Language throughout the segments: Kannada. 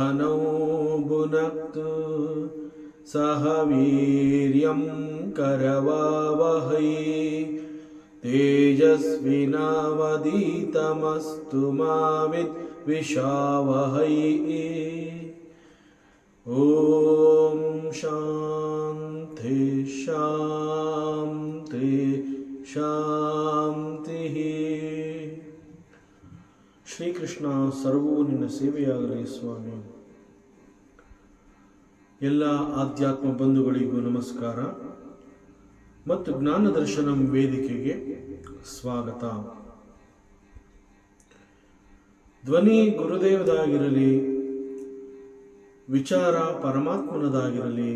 ಸಹನೌ ಭುನಕ್ತು ಸಹ ವೀರ್ಯಂ ಕರವಾವಹೈ ತೇಜಸ್ವಿನಾವಧೀತಮಸ್ತು ಮಾ ವಿದ್ವಿಷಾವಹೈ. ಓಂ ಶಾಂತಿ ಶಾಂತಿ ಶಾಂತಿ. ಶ್ರೀಕೃಷ್ಣ ಸರ್ವೂ ನಿನ್ನ ಸೇವೆಯಾಗಲಿ ಸ್ವಾಮಿ. ಎಲ್ಲ ಆಧ್ಯಾತ್ಮ ಬಂಧುಗಳಿಗೂ ನಮಸ್ಕಾರ ಮತ್ತು ಜ್ಞಾನ ದರ್ಶನಂ ವೇದಿಕೆಗೆ ಸ್ವಾಗತ. ಧ್ವನಿ ಗುರುದೇವದಾಗಿರಲಿ, ವಿಚಾರ ಪರಮಾತ್ಮನದಾಗಿರಲಿ,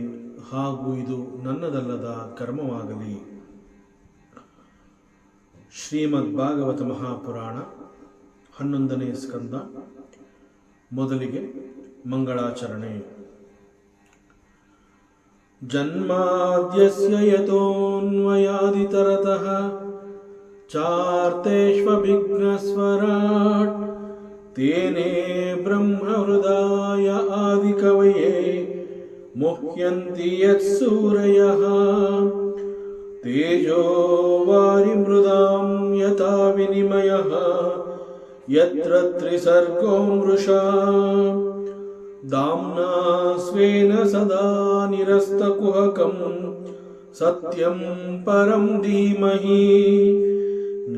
ಹಾಗೂ ಇದು ನನ್ನದಲ್ಲದ ಕರ್ಮವಾಗಲಿ. ಶ್ರೀಮದ್ ಭಾಗವತ ಮಹಾಪುರಾಣ 11ನೇ ಸ್ಕಂದ. ಮೊದಲಿಗೆ ಮಂಗಳಾಚರಣೆ. ಜನ್ಮಾದ್ಯಸ್ಯ ಯತೋನ್ವಯಾದಿತರತಃ ಚಾರ್ತೇಷ್ವಭಿಘ್ನಸ್ವರಾಟ್ ತೇನೇ ಬ್ರಹ್ಮಹೃದಾಯ ಆದಿಕವಯೇ ಮುಹ್ಯಂತಿ ಯತ್ಸೂರಯಃ ತೇಜೋ ವಾರಿಮೃದಾಂ ಯಥಾ ವಿನಿಮಯಃ ಯತ್ರ ತ್ರಿಸರ್ಗೋ ಮೃಷಾ ದಾಮ್ನಾ ಸ್ವೇನ ಸದಾ ನಿರಸ್ತಕುಹಕಂ ಸತ್ಯಂ ಪರಂ ಧೀಮಹಿ.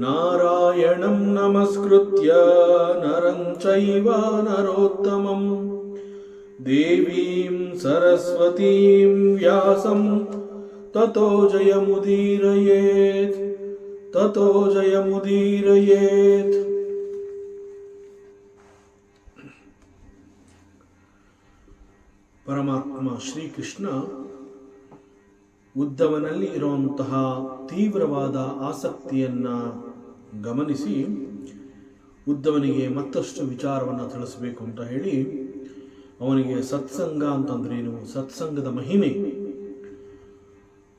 ನಾರಾಯಣಂ ನಮಸ್ಕೃತ್ಯ ನರಂ ಚೈವ ನರೋತ್ತಮಂ ದೇವೀಂ ಸರಸ್ವತೀಂ ವ್ಯಾಸಂ ತತೋ ಜಯಮುದೀರಯೇತ್ ತತೋ ಜಯಮುದೀರಯೇತ್. ಪರಮಾತ್ಮ ಶ್ರೀಕೃಷ್ಣ ಉದ್ಧವನಲ್ಲಿ ಇರುವಂತಹ ತೀವ್ರವಾದ ಆಸಕ್ತಿಯನ್ನು ಗಮನಿಸಿ ಉದ್ಧವನಿಗೆ ಮತ್ತಷ್ಟು ವಿಚಾರವನ್ನು ತಿಳಿಸಬೇಕು ಅಂತ ಹೇಳಿ ಅವನಿಗೆ ಸತ್ಸಂಗ ಅಂತಂದ್ರೇನು, ಸತ್ಸಂಗದ ಮಹಿಮೆ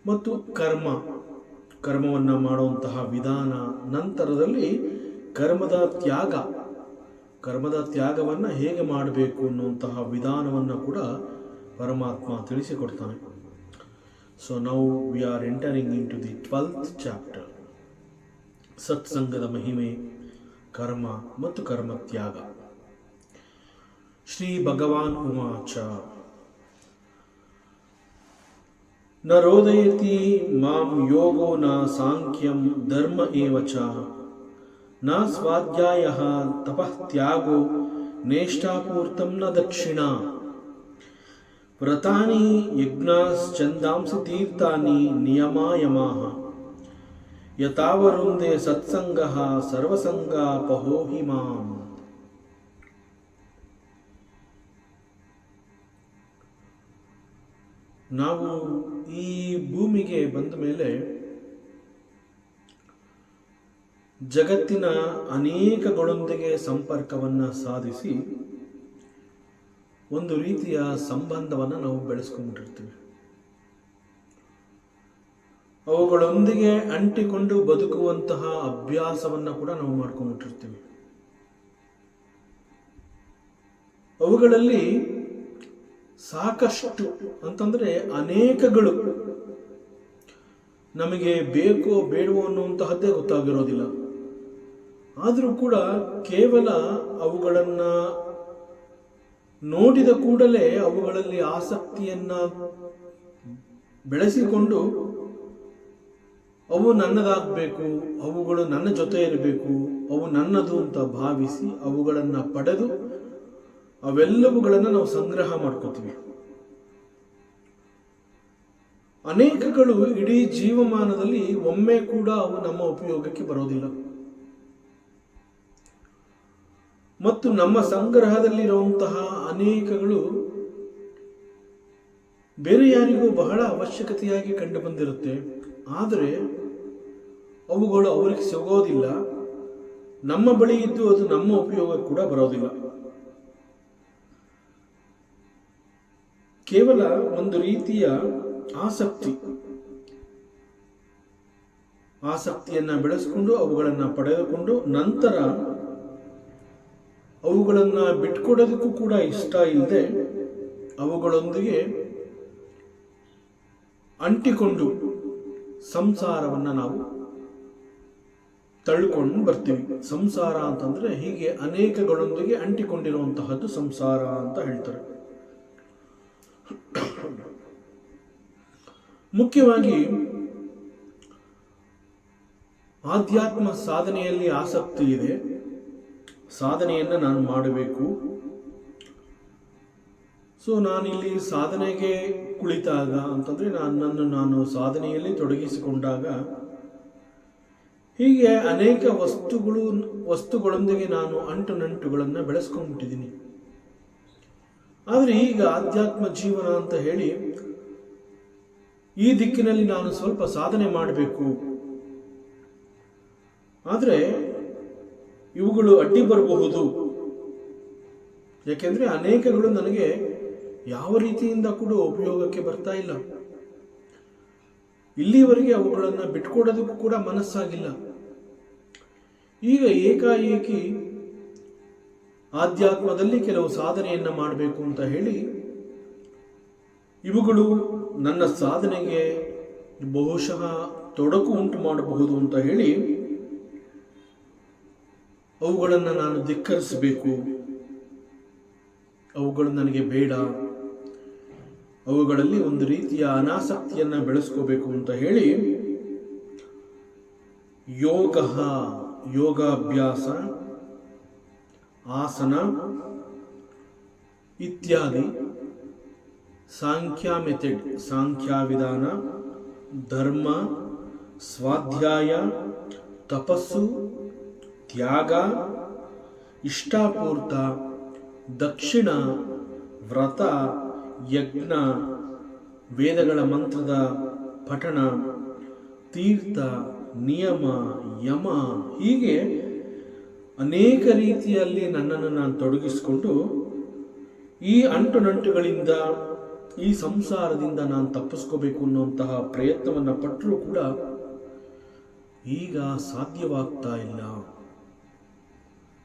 ಮತ್ತು ಕರ್ಮವನ್ನು ಮಾಡುವಂತಹ ವಿಧಾನ, ನಂತರದಲ್ಲಿ ಕರ್ಮದ ತ್ಯಾಗವನ್ನು ಹೇಗೆ ಮಾಡಬೇಕು ಅನ್ನುವಂತಹ ವಿಧಾನವನ್ನು ಕೂಡ ಪರಮಾತ್ಮ ತಿಳಿಸಿಕೊಡ್ತಾನೆ. So now we are entering into the 12th chapter. ಸತ್ಸಂಗದ ಮಹಿಮೆ, ಕರ್ಮ ಮತ್ತು ಕರ್ಮತ್ಯಾಗ. ಶ್ರೀ ಭಗವಾನ್ ಉವಾಚ ನ ರೋದಯತಿ ಮಾಂ ಯೋಗೋ ನ ಸಾಂಖ್ಯಂ ಧರ್ಮ ಏವ ಚ ನ ಸ್ವಾಧ್ಯಾಯಃ ತಪಃ ತ್ಯಾಗೋ ನೇಷ್ಟಾಪೂರ್ತಂ ನ ದಕ್ಷಿಣಾ ವ್ರತಾನಿ ಯಜ್ಞಾಶ್ಚಂದಾಂಸಿ ತೀರ್ಥಾನಿ ನಿಯಮಾಯಮಾಃ ಯಥಾವರುಂದೇ ಸತ್ಸಂಗಃ ಸರ್ವಸಂಗಾಪಹೋ ಹಿ ಮಾಂ. ನಾವು ಈ ಭೂಮಿಗೆ ಬಂದ ಮೇಲೆ ಜಗತ್ತಿನ ಅನೇಕಗಳೊಂದಿಗೆ ಸಂಪರ್ಕವನ್ನು ಸಾಧಿಸಿ ಒಂದು ರೀತಿಯ ಸಂಬಂಧವನ್ನು ನಾವು ಬೆಳೆಸ್ಕೊಂಡ್ಬಿಟ್ಟಿರ್ತೀವಿ. ಅವುಗಳೊಂದಿಗೆ ಅಂಟಿಕೊಂಡು ಬದುಕುವಂತಹ ಅಭ್ಯಾಸವನ್ನು ಕೂಡ ನಾವು ಮಾಡ್ಕೊಂಡ್ಬಿಟ್ಟಿರ್ತೀವಿ. ಅವುಗಳಲ್ಲಿ ಸಾಕಷ್ಟು ಅಂತಂದರೆ ಅನೇಕಗಳು ನಮಗೆ ಬೇಕೋ ಬೇಡವೋ ಅನ್ನುವಂತಹದ್ದೇ ಗೊತ್ತಾಗಿರೋದಿಲ್ಲ. ಆದರೂ ಕೂಡ ಕೇವಲ ಅವುಗಳನ್ನು ನೋಡಿದ ಕೂಡಲೇ ಅವುಗಳಲ್ಲಿ ಆಸಕ್ತಿಯನ್ನು ಬೆಳೆಸಿಕೊಂಡು ಅವು ನನ್ನದಾಗಬೇಕು, ಅವುಗಳು ನನ್ನ ಜೊತೆ ಇರಬೇಕು, ಅವು ನನ್ನದು ಅಂತ ಭಾವಿಸಿ ಅವುಗಳನ್ನು ಪಡೆದು ಅವೆಲ್ಲವುಗಳನ್ನು ನಾವು ಸಂಗ್ರಹ ಮಾಡ್ಕೋತೀವಿ. ಅನೇಕಗಳು ಇಡೀ ಜೀವಮಾನದಲ್ಲಿ ಒಮ್ಮೆ ಕೂಡ ಅವು ನಮ್ಮ ಉಪಯೋಗಕ್ಕೆ ಬರೋದಿಲ್ಲ. ಮತ್ತು ನಮ್ಮ ಸಂಗ್ರಹದಲ್ಲಿರುವಂತಹ ಅನೇಕಗಳು ಬೇರೆ ಯಾರಿಗೂ ಬಹಳ ಅವಶ್ಯಕತೆಯಾಗಿ ಕಂಡು ಬಂದಿರುತ್ತೆ. ಆದರೆ ಅವುಗಳು ಅವರಿಗೆ ಸಿಗೋದಿಲ್ಲ. ನಮ್ಮ ಬಳಿ ಇದ್ದು ಅದು ನಮ್ಮ ಉಪಯೋಗ ಕೂಡ ಬರೋದಿಲ್ಲ. ಕೇವಲ ಒಂದು ರೀತಿಯ ಆಸಕ್ತಿಯನ್ನು ಬೆಳೆಸಿಕೊಂಡು ಅವುಗಳನ್ನು ಪಡೆದುಕೊಂಡು ನಂತರ ಅವು ಅವುಗಳನ್ನು ಬಿಟ್ಕೊಡೋದಕ್ಕೂ ಕೂಡ ಇಷ್ಟ ಇಲ್ಲದೆ ಅವುಗಳೊಂದಿಗೆ ಅಂಟಿಕೊಂಡು ಸಂಸಾರವನ್ನು ನಾವು ತಳ್ಕೊಂಡು ಬರ್ತೀವಿ. ಸಂಸಾರ ಅಂತಂದ್ರೆ ಹೀಗೆ ಅನೇಕಗಳೊಂದಿಗೆ ಅಂಟಿಕೊಂಡಿರುವಂತಹದ್ದು ಸಂಸಾರ ಅಂತ ಹೇಳ್ತಾರೆ. ಮುಖ್ಯವಾಗಿ ಆಧ್ಯಾತ್ಮ ಸಾಧನೆಯಲ್ಲಿ ಆಸಕ್ತಿ ಇದೆ. ಸಾಧನೆಯನ್ನು ನಾನು ಮಾಡಬೇಕು. ಸೊ ನಾನಿಲ್ಲಿ ಸಾಧನೆಗೆ ಕುಳಿತಾಗ ಅಂತಂದ್ರೆ ನಾನು ಸಾಧನೆಯಲ್ಲಿ ತೊಡಗಿಸಿಕೊಂಡಾಗ ಹೀಗೆ ಅನೇಕ ವಸ್ತುಗಳೊಂದಿಗೆ ನಾನು ನಂಟುಗಳನ್ನು ಬೆಳೆಸ್ಕೊಂಡ್ಬಿಟ್ಟಿದ್ದೀನಿ. ಆದರೆ ಈಗ ಆಧ್ಯಾತ್ಮ ಜೀವನ ಅಂತ ಹೇಳಿ ಈ ದಿಕ್ಕಿನಲ್ಲಿ ನಾನು ಸ್ವಲ್ಪ ಸಾಧನೆ ಮಾಡಬೇಕು. ಆದರೆ ಇವುಗಳು ಅಡ್ಡಿ ಬರಬಹುದು. ಯಾಕೆಂದ್ರೆ ಅನೇಕಗಳು ನನಗೆ ಯಾವ ರೀತಿಯಿಂದ ಕೂಡ ಉಪಯೋಗಕ್ಕೆ ಬರ್ತಾ ಇಲ್ಲ. ಇಲ್ಲಿವರೆಗೆ ಅವುಗಳನ್ನು ಬಿಟ್ಕೊಡೋದಕ್ಕೂ ಕೂಡ ಮನಸ್ಸಾಗಿಲ್ಲ. ಈಗ ಏಕಾಏಕಿ ಆಧ್ಯಾತ್ಮದಲ್ಲಿ ಕೆಲವು ಸಾಧನೆಯನ್ನ ಮಾಡಬೇಕು ಅಂತ ಹೇಳಿ ಇವುಗಳು ನನ್ನ ಸಾಧನೆಗೆ ಬಹುಶಃ ತೊಡಕು ಉಂಟು ಮಾಡಬಹುದು ಅಂತ ಹೇಳಿ ಅವುಗಳನ್ನು ನಾನು ಧಿಕ್ಕರಿಸಬೇಕು. ಅವುಗಳು ನನಗೆ ಬೇಡ, ಅವುಗಳಲ್ಲಿ ಒಂದು ರೀತಿಯ ಅನಾಸಕ್ತಿಯನ್ನು ಬೆಳೆಸ್ಕೋಬೇಕು ಅಂತ ಹೇಳಿ ಯೋಗಾಭ್ಯಾಸ, ಆಸನ ಇತ್ಯಾದಿ, ಸಾಂಖ್ಯ ಮೆಥಡ್, ಸಾಂಖ್ಯ ವಿಧಾನ, ಧರ್ಮ, ಸ್ವಾಧ್ಯಾಯ, ತಪಸ್ಸು, ತ್ಯಾಗ, ಇಷ್ಟಾಪೂರ್ತ, ದಕ್ಷಿಣ, ವ್ರತ, ಯಜ್ಞ, ವೇದಗಳ ಮಂತ್ರದ ಪಠಣ, ತೀರ್ಥ, ನಿಯಮ, ಯಮ, ಹೀಗೆ ಅನೇಕ ರೀತಿಯಲ್ಲಿ ನನ್ನನ್ನು ನಾನು ತೊಡಗಿಸಿಕೊಂಡು ಈ ನಂಟುಗಳಿಂದ, ಈ ಸಂಸಾರದಿಂದ ನಾನು ತಪ್ಪಿಸ್ಕೋಬೇಕು ಅನ್ನುವಂತಹ ಪ್ರಯತ್ನವನ್ನು ಪಟ್ಟರೂ ಕೂಡ ಈಗ ಸಾಧ್ಯವಾಗ್ತಾ ಇಲ್ಲ.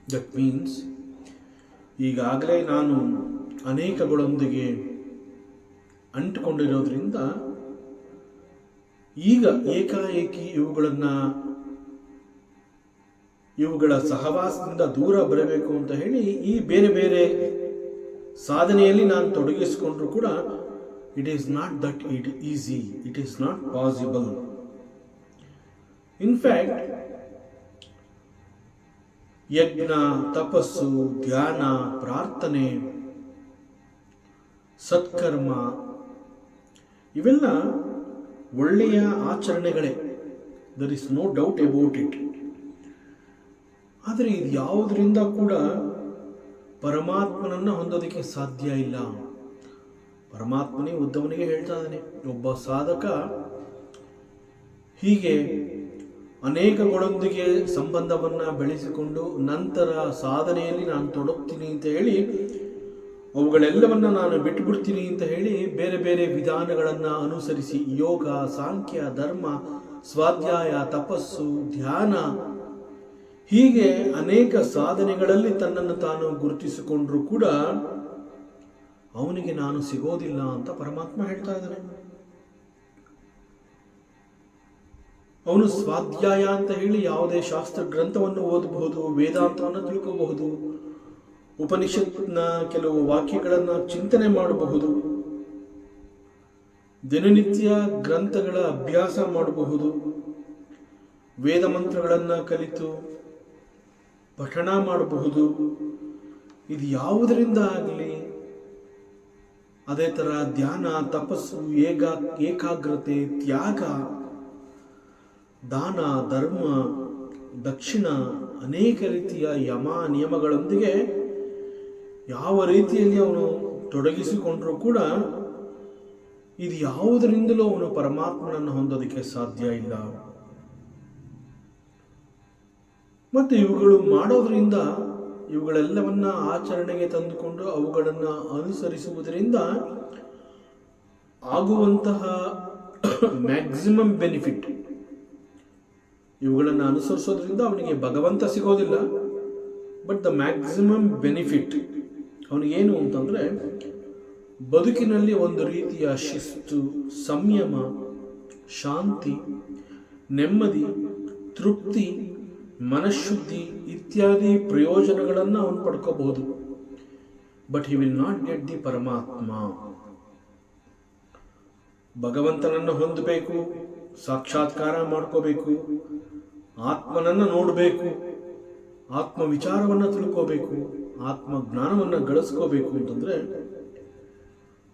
ದಟ್ ಮೀನ್ಸ್ ಈಗಾಗಲೇ ನಾನು ಅನೇಕಗಳೊಂದಿಗೆ ಅಂಟಿಕೊಂಡಿರೋದ್ರಿಂದ ಈಗ ಏಕಾಏಕಿ ಇವುಗಳ ಸಹವಾಸದಿಂದ ದೂರ ಬರಬೇಕು ಅಂತ ಹೇಳಿ ಈ ಬೇರೆ ಬೇರೆ ಸಾಧನೆಯಲ್ಲಿ ನಾನು ತೊಡಗಿಸಿಕೊಂಡ್ರು ಕೂಡ it is not that easy, it is not possible. In fact ಯಜ್ಞ, ತಪಸ್ಸು, ಧ್ಯಾನ, ಪ್ರಾರ್ಥನೆ, ಸತ್ಕರ್ಮ ಇವೆಲ್ಲ ಒಳ್ಳೆಯ ಆಚರಣೆಗಳೇ. There is no doubt about it. ಆದರೆ ಇದು ಯಾವುದರಿಂದ ಕೂಡ ಪರಮಾತ್ಮನನ್ನು ಹೊಂದೋದಕ್ಕೆ ಸಾಧ್ಯ ಇಲ್ಲ. ಪರಮಾತ್ಮನೇ ಉದ್ದವನಿಗೆ ಹೇಳ್ತಾ ಇದ್ದಾನೆ, ಒಬ್ಬ ಸಾಧಕ ಹೀಗೆ ಅನೇಕಗಳೊಂದಿಗೆ ಸಂಬಂಧವನ್ನು ಬೆಳೆಸಿಕೊಂಡು ನಂತರ ಸಾಧನೆಯಲ್ಲಿ ನಾನು ತೊಡಗ್ತೀನಿ ಅಂತ ಹೇಳಿ ಅವುಗಳೆಲ್ಲವನ್ನ ನಾನು ಬಿಟ್ಟುಬಿಡ್ತೀನಿ ಅಂತ ಹೇಳಿ ಬೇರೆ ಬೇರೆ ವಿಧಾನಗಳನ್ನು ಅನುಸರಿಸಿ ಯೋಗ, ಸಾಂಖ್ಯ, ಧರ್ಮ, ಸ್ವಾಧ್ಯಾಯ, ತಪಸ್ಸು, ಧ್ಯಾನ ಹೀಗೆ ಅನೇಕ ಸಾಧನೆಗಳಲ್ಲಿ ತನ್ನನ್ನು ತಾನು ಗುರುತಿಸಿಕೊಂಡ್ರೂ ಕೂಡ ಅವನಿಗೆ ನಾನು ಸಿಗೋದಿಲ್ಲ ಅಂತ ಪರಮಾತ್ಮ ಹೇಳ್ತಾ ಇದ್ದಾನೆ. ಅವನು ಸ್ವಾಧ್ಯಾಯ ಅಂತ ಹೇಳಿ ಯಾವುದೇ ಶಾಸ್ತ್ರ ಗ್ರಂಥವನ್ನು ಓದಬಹುದು, ವೇದಾಂತವನ್ನು ತಿಳ್ಕೋಬಹುದು, ಉಪನಿಷತ್ನ ಕೆಲವು ವಾಕ್ಯಗಳನ್ನು ಚಿಂತನೆ ಮಾಡಬಹುದು, ದಿನನಿತ್ಯ ಗ್ರಂಥಗಳ ಅಭ್ಯಾಸ ಮಾಡಬಹುದು, ವೇದ ಮಂತ್ರಗಳನ್ನು ಕಲಿತು ಪಠಣ ಮಾಡಬಹುದು. ಇದು ಯಾವುದರಿಂದ ಆಗಲಿ, ಅದೇ ಥರ ಧ್ಯಾನ, ತಪಸ್ಸು, ಏಕಾಗ್ರತೆ, ತ್ಯಾಗ, ದಾನ, ಧರ್ಮ, ದಕ್ಷಿಣ, ಅನೇಕ ರೀತಿಯ ಯಮ ನಿಯಮಗಳೊಂದಿಗೆ ಯಾವ ರೀತಿಯಲ್ಲಿ ಅವನು ತೊಡಗಿಸಿಕೊಂಡ್ರೂ ಕೂಡ ಇದು ಯಾವುದರಿಂದಲೂ ಅವನು ಪರಮಾತ್ಮನನ್ನು ಹೊಂದೋದಕ್ಕೆ ಸಾಧ್ಯ ಇಲ್ಲ. ಮತ್ತು ಇವುಗಳು ಮಾಡೋದ್ರಿಂದ, ಇವುಗಳೆಲ್ಲವನ್ನ ಆಚರಣೆಗೆ ತಂದುಕೊಂಡು ಅವುಗಳನ್ನು ಅನುಸರಿಸುವುದರಿಂದ ಆಗುವಂತಹ ಮ್ಯಾಕ್ಸಿಮಮ್ ಬೆನಿಫಿಟ್, ಇವುಗಳನ್ನು ಅನುಸರಿಸೋದ್ರಿಂದ ಅವನಿಗೆ ಭಗವಂತ ಸಿಗೋದಿಲ್ಲ, ಬಟ್ ದ ಮ್ಯಾಕ್ಸಿಮಮ್ ಬೆನಿಫಿಟ್ ಅವನಿಗೇನು ಅಂತಂದರೆ ಬದುಕಿನಲ್ಲಿ ಒಂದು ರೀತಿಯ ಶಿಸ್ತು, ಸಂಯಮ, ಶಾಂತಿ, ನೆಮ್ಮದಿ, ತೃಪ್ತಿ, ಮನಃಶುದ್ಧಿ ಇತ್ಯಾದಿ ಪ್ರಯೋಜನಗಳನ್ನು ಅವನು ಪಡ್ಕೋಬಹುದು. But he will not get the paramatma. ಭಗವಂತನನ್ನು ಹೊಂದಬೇಕು, ಸಾಕ್ಷಾತ್ಕಾರ ಮಾಡ್ಕೋಬೇಕು, ಆತ್ಮನನ್ನು ನೋಡಬೇಕು, ಆತ್ಮ ವಿಚಾರವನ್ನು ತಿಳ್ಕೋಬೇಕು, ಆತ್ಮ ಜ್ಞಾನವನ್ನು ಗಳಿಸ್ಕೋಬೇಕು ಅಂತಂದರೆ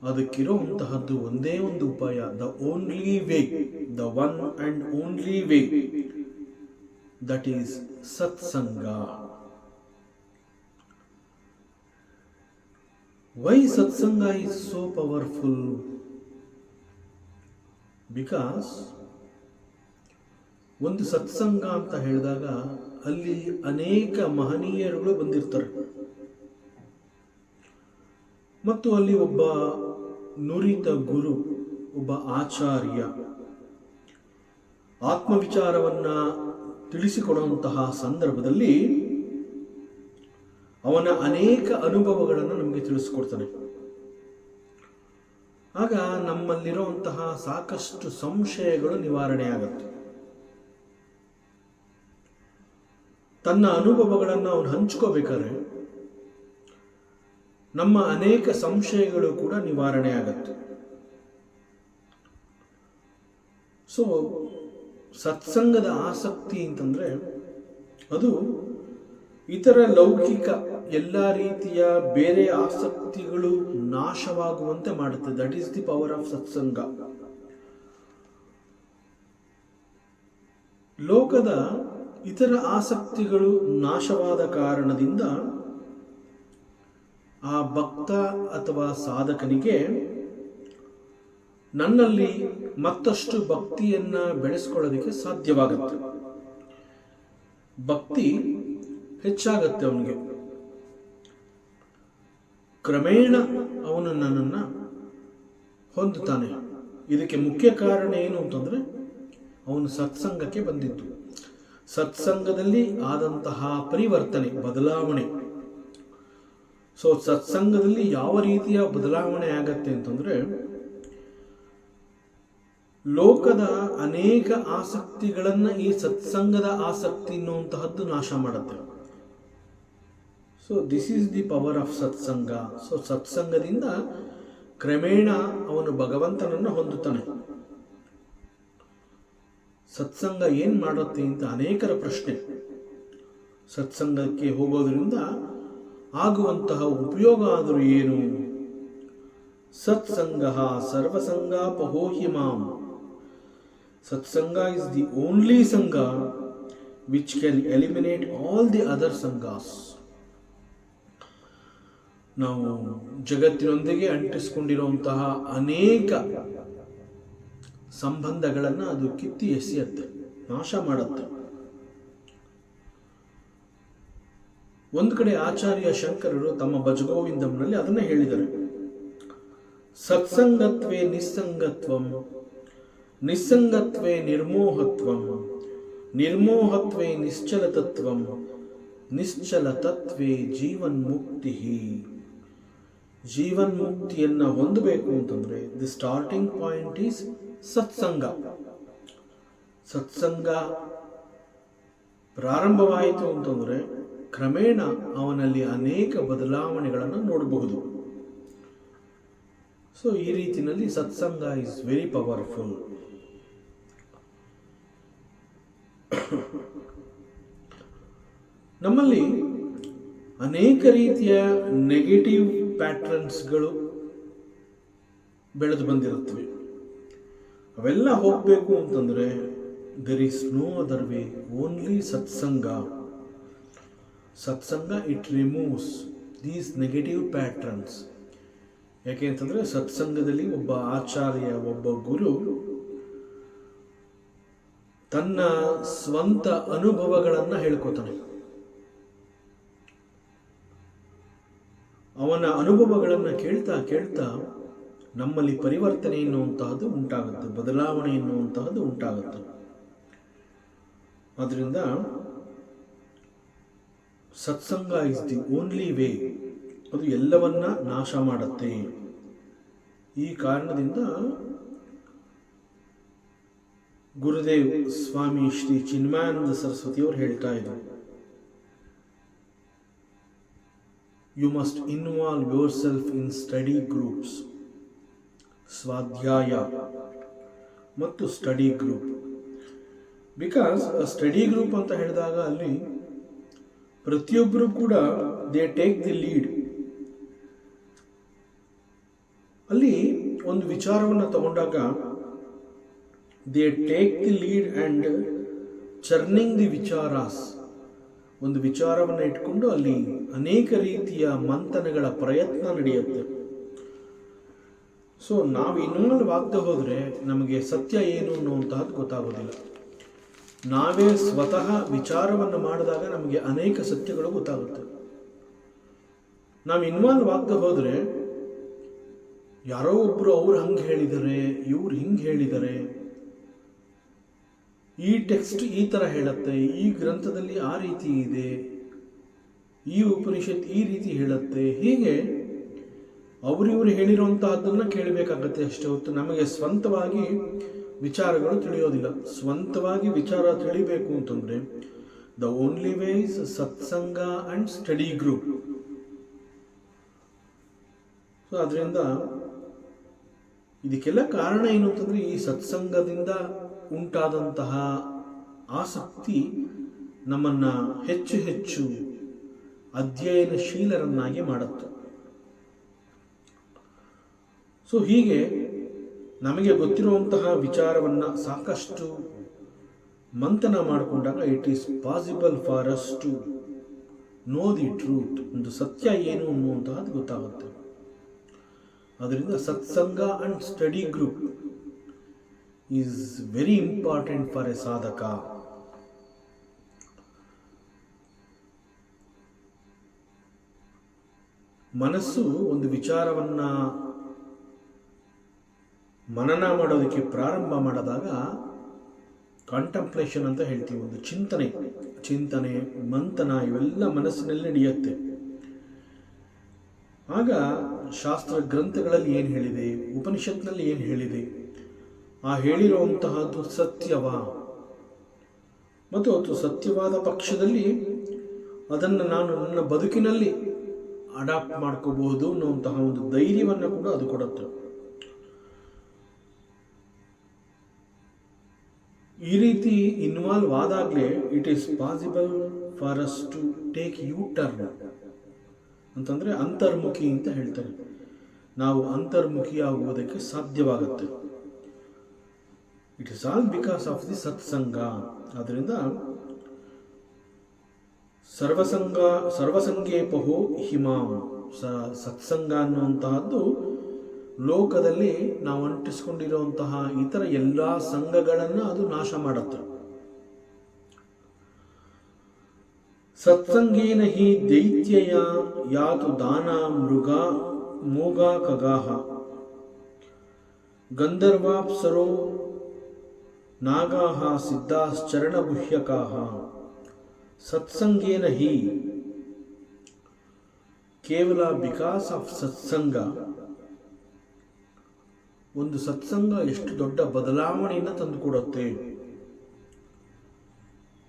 ಅದಕ್ಕಿರೋಂತಹದ್ದು ಒಂದೇ ಒಂದು ಉಪಾಯ, the only way, the one and only way, that is ಸತ್ಸಂಗ. ವೈ ಸತ್ಸಂಗ ಈಸ್ ಸೋ ಪವರ್ಫುಲ್? ಬಿಕಾಸ್ ಒಂದು ಸತ್ಸಂಗ ಅಂತ ಹೇಳಿದಾಗ ಅಲ್ಲಿ ಅನೇಕ ಮಹನೀಯರುಗಳು ಬಂದಿರ್ತಾರೆ ಮತ್ತು ಅಲ್ಲಿ ಒಬ್ಬ ನುರಿತ ಗುರು, ಒಬ್ಬ ಆಚಾರ್ಯ ಆತ್ಮವಿಚಾರವನ್ನು ತಿಳಿಸಿಕೊಡುವಂತಹ ಸಂದರ್ಭದಲ್ಲಿ ಅವನ ಅನೇಕ ಅನುಭವಗಳನ್ನು ನಮಗೆ ತಿಳಿಸ್ಕೊಡ್ತಾನೆ. ಆಗ ನಮ್ಮಲ್ಲಿರುವಂತಹ ಸಾಕಷ್ಟು ಸಂಶಯಗಳು ನಿವಾರಣೆ ಆಗುತ್ತೆ. ತನ್ನ ಅನುಭವಗಳನ್ನು ಅವನು ಹಂಚ್ಕೋಬೇಕಾದ್ರೆ ನಮ್ಮ ಅನೇಕ ಸಂಶಯಗಳು ಕೂಡ ನಿವಾರಣೆ ಆಗುತ್ತೆ. ಸೊ ಸತ್ಸಂಗದ ಆಸಕ್ತಿ ಅಂತಂದರೆ ಅದು ಇತರ ಲೌಕಿಕ ಎಲ್ಲ ರೀತಿಯ ಬೇರೆ ಆಸಕ್ತಿಗಳು ನಾಶವಾಗುವಂತೆ ಮಾಡುತ್ತೆ. That is the power of ಸತ್ಸಂಗ. ಲೋಕದ ಇತರ ಆಸಕ್ತಿಗಳು ನಾಶವಾದ ಕಾರಣದಿಂದ ಆ ಭಕ್ತ ಅಥವಾ ಸಾಧಕನಿಗೆ ನನ್ನಲ್ಲಿ ಮತ್ತಷ್ಟು ಭಕ್ತಿಯನ್ನು ಬೆಳೆಸ್ಕೊಳ್ಳೋದಕ್ಕೆ ಸಾಧ್ಯವಾಗುತ್ತೆ. ಭಕ್ತಿ ಹೆಚ್ಚಾಗತ್ತೆ ಅವನಿಗೆ. ಕ್ರಮೇಣ ಅವನು ನನ್ನನ್ನು ಹೊಂದುತ್ತಾನೆ. ಇದಕ್ಕೆ ಮುಖ್ಯ ಕಾರಣ ಏನು ಅಂತಂದರೆ ಅವನು ಸತ್ಸಂಗಕ್ಕೆ ಬಂದಿದ್ದು. ಸತ್ಸಂಗದಲ್ಲಿ ಆದಂತಹ ಪರಿವರ್ತನೆ, ಬದಲಾವಣೆ. ಸೊ ಸತ್ಸಂಗದಲ್ಲಿ ಯಾವ ರೀತಿಯ ಬದಲಾವಣೆ ಆಗತ್ತೆ ಅಂತಂದರೆ ಲೋಕದ ಅನೇಕ ಆಸಕ್ತಿಗಳನ್ನು ಈ ಸತ್ಸಂಗದ ಆಸಕ್ತಿ ಎನ್ನುವಂತಹದ್ದು ನಾಶ ಮಾಡುತ್ತೆ. So this is the power of satsang. So ಸತ್ಸಂಗದಿಂದ ಕ್ರಮೇಣ ಅವನು ಭಗವಂತನನ್ನು ಹೊಂದುತ್ತಾನೆ. ಸತ್ಸಂಗ ಏನು ಮಾಡುತ್ತೆ ಅಂತ ಅನೇಕರ ಪ್ರಶ್ನೆ. ಸತ್ಸಂಗಕ್ಕೆ ಹೋಗೋದ್ರಿಂದ ಆಗುವಂತಹ ಉಪಯೋಗ ಆದರೂ ಏನು? ಸತ್ಸಂಗ ಸರ್ವಸಂಗಾಪಹೋ ಹಿ ಮಾಂ. Satsang is the only sangha which can eliminate all the other ಸಂಘಾಸ್. ನಾವು ಜಗತ್ತಿನೊಂದಿಗೆ ಅಂಟಿಸಿಕೊಂಡಿರುವಂತಹ ಅನೇಕ ಸಂಬಂಧಗಳನ್ನು ಅದು ಕಿತ್ತಿ ಎಸೆಯುತ್ತೆ, ನಾಶ ಮಾಡುತ್ತೆ. ಒಂದು ಕಡೆ ಆಚಾರ್ಯ ಶಂಕರರು ತಮ್ಮ ಭಜಗೋವಿಂದಂನಲ್ಲಿ ಅದನ್ನೇ ಹೇಳಿದ್ದಾರೆ. ಸತ್ಸಂಗತ್ವೇ ನಿಸ್ಸಂಗತ್ವಂ, ನಿಸ್ಸಂಗತ್ವೇ ನಿರ್ಮೋಹತ್ವಂ, ನಿರ್ಮೋಹತ್ವೇ ನಿಶ್ಚಲತತ್ವಂ, ನಿಶ್ಚಲತತ್ವೇ ಜೀವನ್ಮುಕ್ತಿ. ಜೀವನ್ಮುಕ್ತಿಯನ್ನು ಹೊಂದಬೇಕು ಅಂತಂದರೆ ದಿ ಸ್ಟಾರ್ಟಿಂಗ್ ಪಾಯಿಂಟ್ ಈಸ್ ಸತ್ಸಂಗ. ಸತ್ಸಂಗ ಪ್ರಾರಂಭವಾಯಿತು ಅಂತಂದರೆ ಕ್ರಮೇಣ ಅವನಲ್ಲಿ ಅನೇಕ ಬದಲಾವಣೆಗಳನ್ನು ನೋಡಬಹುದು. ಸೊ ಈ ರೀತಿಯಲ್ಲಿ ಸತ್ಸಂಗ ಇಸ್ ವೆರಿ ಪವರ್ಫುಲ್. ನಮ್ಮಲ್ಲಿ ಅನೇಕ ರೀತಿಯ ನೆಗೆಟಿವ್ ಪ್ಯಾಟ್ರನ್ಸ್ಗಳು ಬೆಳೆದು ಬಂದಿರುತ್ತವೆ. ಅವೆಲ್ಲ ಹೋಗಬೇಕು ಅಂತಂದರೆ there is no other way, only satsang. Satsang it removes these negative patterns. ಯಾಕೆ ಅಂತಂದರೆ ಸತ್ಸಂಗದಲ್ಲಿ ಒಬ್ಬ ಆಚಾರ್ಯ, ಒಬ್ಬ ಗುರು ತನ್ನ ಸ್ವಂತ ಅನುಭವಗಳನ್ನು ಹೇಳ್ಕೊತಾನೆ. ಅವನ ಅನುಭವಗಳನ್ನು ಕೇಳ್ತಾ ಕೇಳ್ತಾ ನಮ್ಮಲ್ಲಿ ಪರಿವರ್ತನೆ ಎನ್ನುವಂತಹದ್ದು ಉಂಟಾಗುತ್ತೆ, ಬದಲಾವಣೆ ಎನ್ನುವಂತಹದ್ದು ಉಂಟಾಗುತ್ತೆ. ಆದ್ದರಿಂದ ಸತ್ಸಂಗ ಇಸ್ ದಿ ಓನ್ಲಿ ವೇ, ಅದು ಎಲ್ಲವನ್ನ ನಾಶ ಮಾಡುತ್ತೆ. ಈ ಕಾರಣದಿಂದ ಗುರುದೇವ್ ಸ್ವಾಮಿ ಶ್ರೀ ಚಿನ್ಮಯಾನಂದ ಸರಸ್ವತಿಯವರು ಹೇಳ್ತಾ ಇದ್ದಾರೆ, you must involve your self in study groups, ಸ್ವಾಧ್ಯಾಯ ಮತ್ತು study group. Because study group ಅಂತ ಹೇಳಿದಾಗ ಅಲ್ಲಿ ಪ್ರತಿಯೊಬ್ಬರು ಕೂಡ ದೇ ಟೇಕ್ ದಿ ಲೀಡ್. ಅಲ್ಲಿ ಒಂದು ವಿಚಾರವನ್ನು ತಗೊಂಡಾಗ they take the lead and churning the ವಿಚಾರಾಸ್. ಒಂದು ವಿಚಾರವನ್ನು ಇಟ್ಕೊಂಡು ಅಲ್ಲಿ ಅನೇಕ ರೀತಿಯ ಮಂಥನಗಳ ಪ್ರಯತ್ನ ನಡೆಯುತ್ತೆ. ಸೊ ನಾವು ಇನ್ವಾಲ್ವ್ ಆಗದೆ ಹೋದರೆ ನಮಗೆ ಸತ್ಯ ಏನು ಅನ್ನುವಂತಹದ್ದು ಗೊತ್ತಾಗೋದಿಲ್ಲ. ನಾವೇ ಸ್ವತಃ ವಿಚಾರವನ್ನು ಮಾಡಿದಾಗ ನಮಗೆ ಅನೇಕ ಸತ್ಯಗಳು ಗೊತ್ತಾಗುತ್ತೆ. ನಾವು ಇನ್ವಾಲ್ವ್ ಆಗದೆ ಹೋದರೆ ಯಾರೋ ಒಬ್ಬರು ಅವ್ರು ಹಂಗೆ ಹೇಳಿದ್ದಾರೆ, ಇವ್ರು ಹಿಂಗೆ ಹೇಳಿದ್ದಾರೆ, ಈ ಟೆಕ್ಸ್ಟ್ ಈ ಥರ ಹೇಳುತ್ತೆ, ಈ ಗ್ರಂಥದಲ್ಲಿ ಆ ರೀತಿ ಇದೆ, ಈ ಉಪನಿಷತ್ ಈ ರೀತಿ ಹೇಳುತ್ತೆ, ಹೀಗೆ ಅವರಿವರು ಹೇಳಿರುವಂತಹದ್ದನ್ನು ಕೇಳಬೇಕಾಗತ್ತೆ ಅಷ್ಟೇ ಹೊತ್ತು ನಮಗೆ ಸ್ವಂತವಾಗಿ ವಿಚಾರಗಳು ತಿಳಿಯೋದಿಲ್ಲ. ಸ್ವಂತವಾಗಿ ವಿಚಾರ ತಿಳಿಬೇಕು ಅಂತಂದರೆ ದ ಓನ್ಲಿ ವೇ ಇಸ್ ಸತ್ಸಂಗ ಆ್ಯಂಡ್ ಸ್ಟಡಿ ಗ್ರೂಪ್. ಸೊ ಅದರಿಂದ ಇದಕ್ಕೆಲ್ಲ ಕಾರಣ ಏನು ಅಂತಂದರೆ ಈ ಸತ್ಸಂಗದಿಂದ ಉಂಟಾದಂತಹ ಆಸಕ್ತಿ ನಮ್ಮನ್ನು ಹೆಚ್ಚು ಹೆಚ್ಚು ಅಧ್ಯಯನಶೀಲರನ್ನಾಗಿ ಮಾಡುತ್ತೆ. ಸೊ ಹೀಗೆ ನಮಗೆ ಗೊತ್ತಿರುವಂತಹ ವಿಚಾರವನ್ನು ಸಾಕಷ್ಟು ಮಂಥನ ಮಾಡಿಕೊಂಡಾಗ it is possible for us to know the truth, ಒಂದು ಸತ್ಯ ಏನು ಅನ್ನುವಂತಹದ್ದು ಗೊತ್ತಾಗುತ್ತೆ. ಅದರಿಂದ satsang and study group is very important for a sadhaka. ಮನಸ್ಸು ಒಂದು ವಿಚಾರವನ್ನು ಮನನ ಮಾಡೋದಕ್ಕೆ ಪ್ರಾರಂಭ ಮಾಡಿದಾಗ ಕಾಂಟಂಪ್ಲೇಷನ್ ಅಂತ ಹೇಳ್ತೀವಿ, ಒಂದು ಚಿಂತನೆ ಮಂಥನ ಇವೆಲ್ಲ ಮನಸ್ಸಿನಲ್ಲಿ ನಡೆಯುತ್ತೆ. ಆಗ ಶಾಸ್ತ್ರ ಗ್ರಂಥಗಳಲ್ಲಿ ಏನು ಹೇಳಿದೆ, ಉಪನಿಷತ್ನಲ್ಲಿ ಏನು ಹೇಳಿದೆ, ಆ ಹೇಳಿರುವಂತಹದ್ದು ಸತ್ಯವಾ ಮತ್ತು ಅದು ಸತ್ಯವಾದ ಪಕ್ಷದಲ್ಲಿ ಅದನ್ನು ನಾನು ನನ್ನ ಬದುಕಿನಲ್ಲಿ ಅಡಾಪ್ಟ್ ಮಾಡ್ಕೋಬಹುದು ಅನ್ನುವಂತಹ ಒಂದು ಧೈರ್ಯವನ್ನು ಕೂಡ ಅದು ಕೊಡುತ್ತೆ. ಈ ರೀತಿ ಇನ್ವಾಲ್ವ್ ಆದಾಗಲೇ it is possible for us to take U turn ಅಂತಂದರೆ ಅಂತರ್ಮುಖಿ ಅಂತ ಹೇಳ್ತಾರೆ. ನಾವು ಅಂತರ್ಮುಖಿ ಆಗುವುದಕ್ಕೆ ಸಾಧ್ಯವಾಗುತ್ತೆ. It is all because of the satsang. ಆದ್ದರಿಂದ ಸರ್ವಸಂಗೇಪಹೋ ಹಿಮಾಂ, ಸತ್ಸಂಗ ಅನ್ನುವಂತಹದ್ದು ಲೋಕದಲ್ಲಿ ನಾವು ಅಂಟಿಸಿಕೊಂಡಿರುವಂತಹ ಇತರ ಎಲ್ಲ ಸಂಘಗಳನ್ನು ಅದು ನಾಶ ಮಾಡುತ್ತೆ. ಸತ್ಸಂಗೇನ ಹಿ ದೈತ್ಯಯ ಯಾತು ದಾನ ಮೃಗ ಮೂಗ ಖಗಾಹ ಗಂಧರ್ವಾಪ್ಸರೋ ನಾಗಾಹ ಸಿದ್ಧಾಶ್ಚರಣಗುಹ್ಯಕಾಹ. ಸತ್ಸಂಗೇನ ಹಿ, ಕೇವಲ ಬಿಕಾಸ್ ಆಫ್ ಸತ್ಸಂಗ. ಒಂದು ಸತ್ಸಂಗ ಎಷ್ಟು ದೊಡ್ಡ ಬದಲಾವಣೆಯನ್ನು ತಂದುಕೊಡುತ್ತೆ,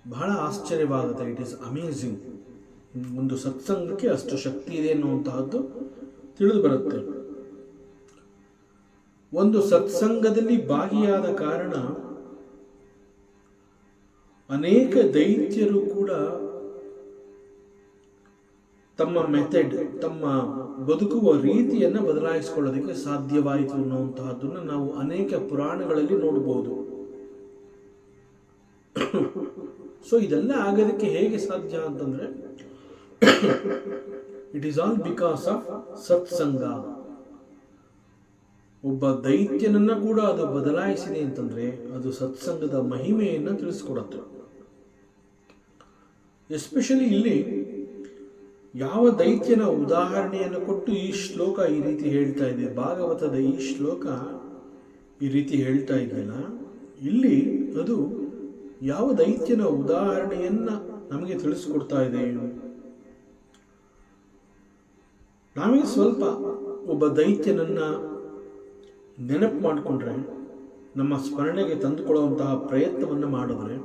ಬಹಳ ಆಶ್ಚರ್ಯವಾಗುತ್ತೆ. It is amazing. ಒಂದು ಸತ್ಸಂಗಕ್ಕೆ ಅಷ್ಟು ಶಕ್ತಿ ಇದೆ ಅನ್ನುವಂತಹದ್ದು ತಿಳಿದು ಬರುತ್ತೆ. ಒಂದು ಸತ್ಸಂಗದಲ್ಲಿ ಭಾಗಿಯಾದ ಕಾರಣ ಅನೇಕ ದೈತ್ಯರು ಕೂಡ ತಮ್ಮ ಮೆಥಡ್, ತಮ್ಮ ಬದುಕುವ ರೀತಿಯನ್ನು ಬದಲಾಯಿಸಿಕೊಳ್ಳೋದಕ್ಕೆ ಸಾಧ್ಯವಾಯಿತು ಅನ್ನುವಂತಹದ್ದನ್ನು ನಾವು ಅನೇಕ ಪುರಾಣಗಳಲ್ಲಿ ನೋಡಬಹುದು. ಸೊ ಇದೆಲ್ಲ ಆಗೋದಕ್ಕೆ ಹೇಗೆ ಸಾಧ್ಯ ಅಂತಂದ್ರೆ it is all because of ಸತ್ಸಂಗ. ಒಬ್ಬ ದೈತ್ಯನನ್ನ ಕೂಡ ಅದು ಬದಲಾಯಿಸಿದೆ ಅಂತಂದ್ರೆ ಅದು ಸತ್ಸಂಗದ ಮಹಿಮೆಯನ್ನು ತಿಳಿಸ್ಕೊಡುತ್ತೆ. ಎಸ್ಪೆಷಲಿ ಇಲ್ಲಿ ಯಾವ ದೈತ್ಯನ ಉದಾಹರಣೆಯನ್ನು ಕೊಟ್ಟು ಈ ಶ್ಲೋಕ ಈ ರೀತಿ ಹೇಳ್ತಾ ಇದೆ, ಭಾಗವತದ ಈ ಶ್ಲೋಕ ಈ ರೀತಿ ಹೇಳ್ತಾ ಇದೆಯಲ್ಲ, ಇಲ್ಲಿ ಅದು ಯಾವ ದೈತ್ಯನ ಉದಾಹರಣೆಯನ್ನ ನಮಗೆ ತಿಳಿಸ್ಕೊಡ್ತಾ ಇದೆ. ನಾವೇ ಸ್ವಲ್ಪ ಒಬ್ಬ ದೈತ್ಯನನ್ನು ನೆನಪು ಮಾಡಿಕೊಂಡ್ರೆ, ನಮ್ಮ ಸ್ಮರಣೆಗೆ ತಂದುಕೊಳ್ಳುವಂತಹ ಪ್ರಯತ್ನವನ್ನು ಮಾಡಿದ್ರೆ,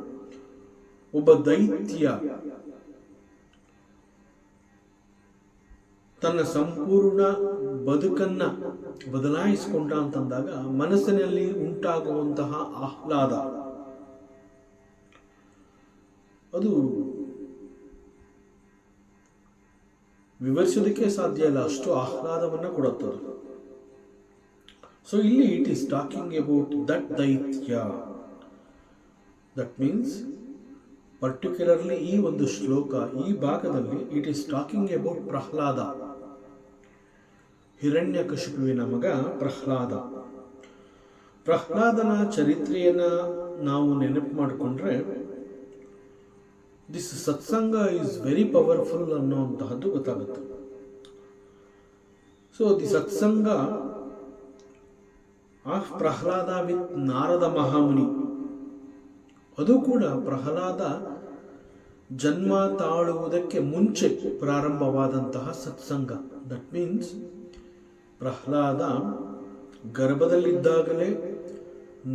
ಒಬ್ಬ ದೈತ್ಯ ತನ್ನ ಸಂಪೂರ್ಣ ಬದುಕನ್ನ ಬದಲಾಯಿಸಿಕೊಂಡ ಅಂತಂದಾಗ ಮನಸ್ಸಿನಲ್ಲಿ ಉಂಟಾಗುವಂತಹ ಆಹ್ಲಾದ ಅದು ವಿವರಿಸೋದಕ್ಕೆ ಸಾಧ್ಯ ಇಲ್ಲ, ಅಷ್ಟು ಆಹ್ಲಾದವನ್ನು ಕೊಡುತ್ತದೆ. ಸೊ ಇಲ್ಲಿ it is talking about that daitya. That means particularly ಈ ಒಂದು ಶ್ಲೋಕ, ಈ ಭಾಗದಲ್ಲಿ it is talking about Prahlada, ಹಿರಣ್ಯಕಶಿಪುವಿನ ಮಗ ಪ್ರಹ್ಲಾದ. ಪ್ರಹ್ಲಾದನ ಚರಿತ್ರೆಯನ್ನ ನಾವು ನೆನಪು ಮಾಡಿಕೊಂಡ್ರೆ, ದಿಸ್ ಸತ್ಸಂಗ ಈಸ್ ವೆರಿ ಪವರ್ಫುಲ್ ಅನ್ನುವಂತಹದ್ದು ಗೊತ್ತಾಗುತ್ತೆ. ಸೊ ದಿ ಸತ್ಸಂಗ ಆಫ್ ಪ್ರಹ್ಲಾದ ವಿತ್ ನಾರದ ಮಹಾಮುನಿ, ಅದು ಕೂಡ ಪ್ರಹ್ಲಾದ ಜನ್ಮ ತಾಳುವುದಕ್ಕೆ ಮುಂಚೆ ಪ್ರಾರಂಭವಾದಂತಹ ಸತ್ಸಂಗ. ದಟ್ ಮೀನ್ಸ್ ಪ್ರಹ್ಲಾದ ಗರ್ಭದಲ್ಲಿದ್ದಾಗಲೇ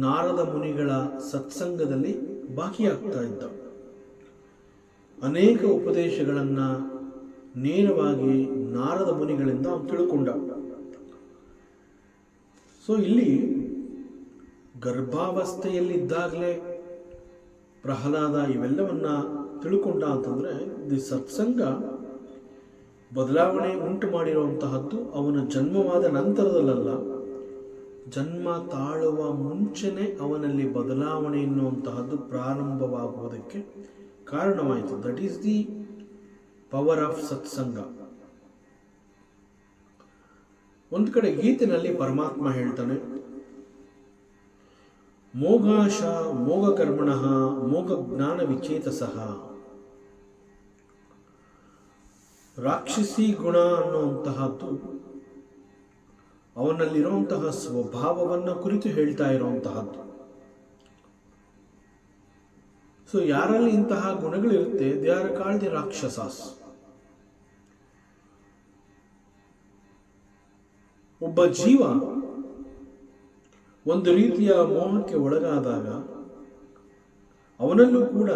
ನಾರದ ಮುನಿಗಳ ಸತ್ಸಂಗದಲ್ಲಿ ಭಾಗಿಯಾಗ್ತಾ ಇದ್ದ. ಅನೇಕ ಉಪದೇಶಗಳನ್ನು ನೇರವಾಗಿ ನಾರದ ಮುನಿಗಳಿಂದ ಅವನು ತಿಳ್ಕೊಂಡ. ಸೊ ಇಲ್ಲಿ ಗರ್ಭಾವಸ್ಥೆಯಲ್ಲಿದ್ದಾಗಲೇ ಪ್ರಹ್ಲಾದ ಇವೆಲ್ಲವನ್ನ ತಿಳ್ಕೊಂಡ ಅಂತಂದ್ರೆ, ದಿ ಸತ್ಸಂಗ ಬದಲಾವಣೆ ಉಂಟು ಮಾಡಿರುವಂತಹದ್ದು ಅವನ ಜನ್ಮವಾದ ನಂತರದಲ್ಲ, ಜನ್ಮ ತಾಳುವ ಮುಂಚೆನೆ ಅವನಲ್ಲಿ ಬದಲಾವಣೆ ಎನ್ನುವಂತಹದ್ದು ಪ್ರಾರಂಭವಾಗುವುದಕ್ಕೆ ಕಾರಣವಾಯಿತು. That is the power of ಸತ್ಸಂಗ. ಒಂದು ಕಡೆ ಗೀತೆನಲ್ಲಿ ಪರಮಾತ್ಮ ಹೇಳ್ತಾನೆ, ಮೋಘಾಶ ಮೋಘ ಕರ್ಮಣಃ ಮೋಘ ಜ್ಞಾನ ವಿಚೇತಸಃ. ರಾಕ್ಷಸಿ ಗುಣ ಅನ್ನುವಂತಹದ್ದು ಅವನಲ್ಲಿರುವಂತಹ ಸ್ವಭಾವವನ್ನು ಕುರಿತು ಹೇಳ್ತಾ ಇರುವಂತಹದ್ದು. ಸೊ ಯಾರಲ್ಲಿ ಇಂತಹ ಗುಣಗಳಿರುತ್ತೆ, ದೇ ಆರ್ ಕಾಲ್ಡ್ ದಿ ರಾಕ್ಷಸಾಸ್. ಒಬ್ಬ ಜೀವ ಒಂದು ರೀತಿಯ ಮೋಹಕ್ಕೆ ಒಳಗಾದಾಗ ಅವನಲ್ಲೂ ಕೂಡ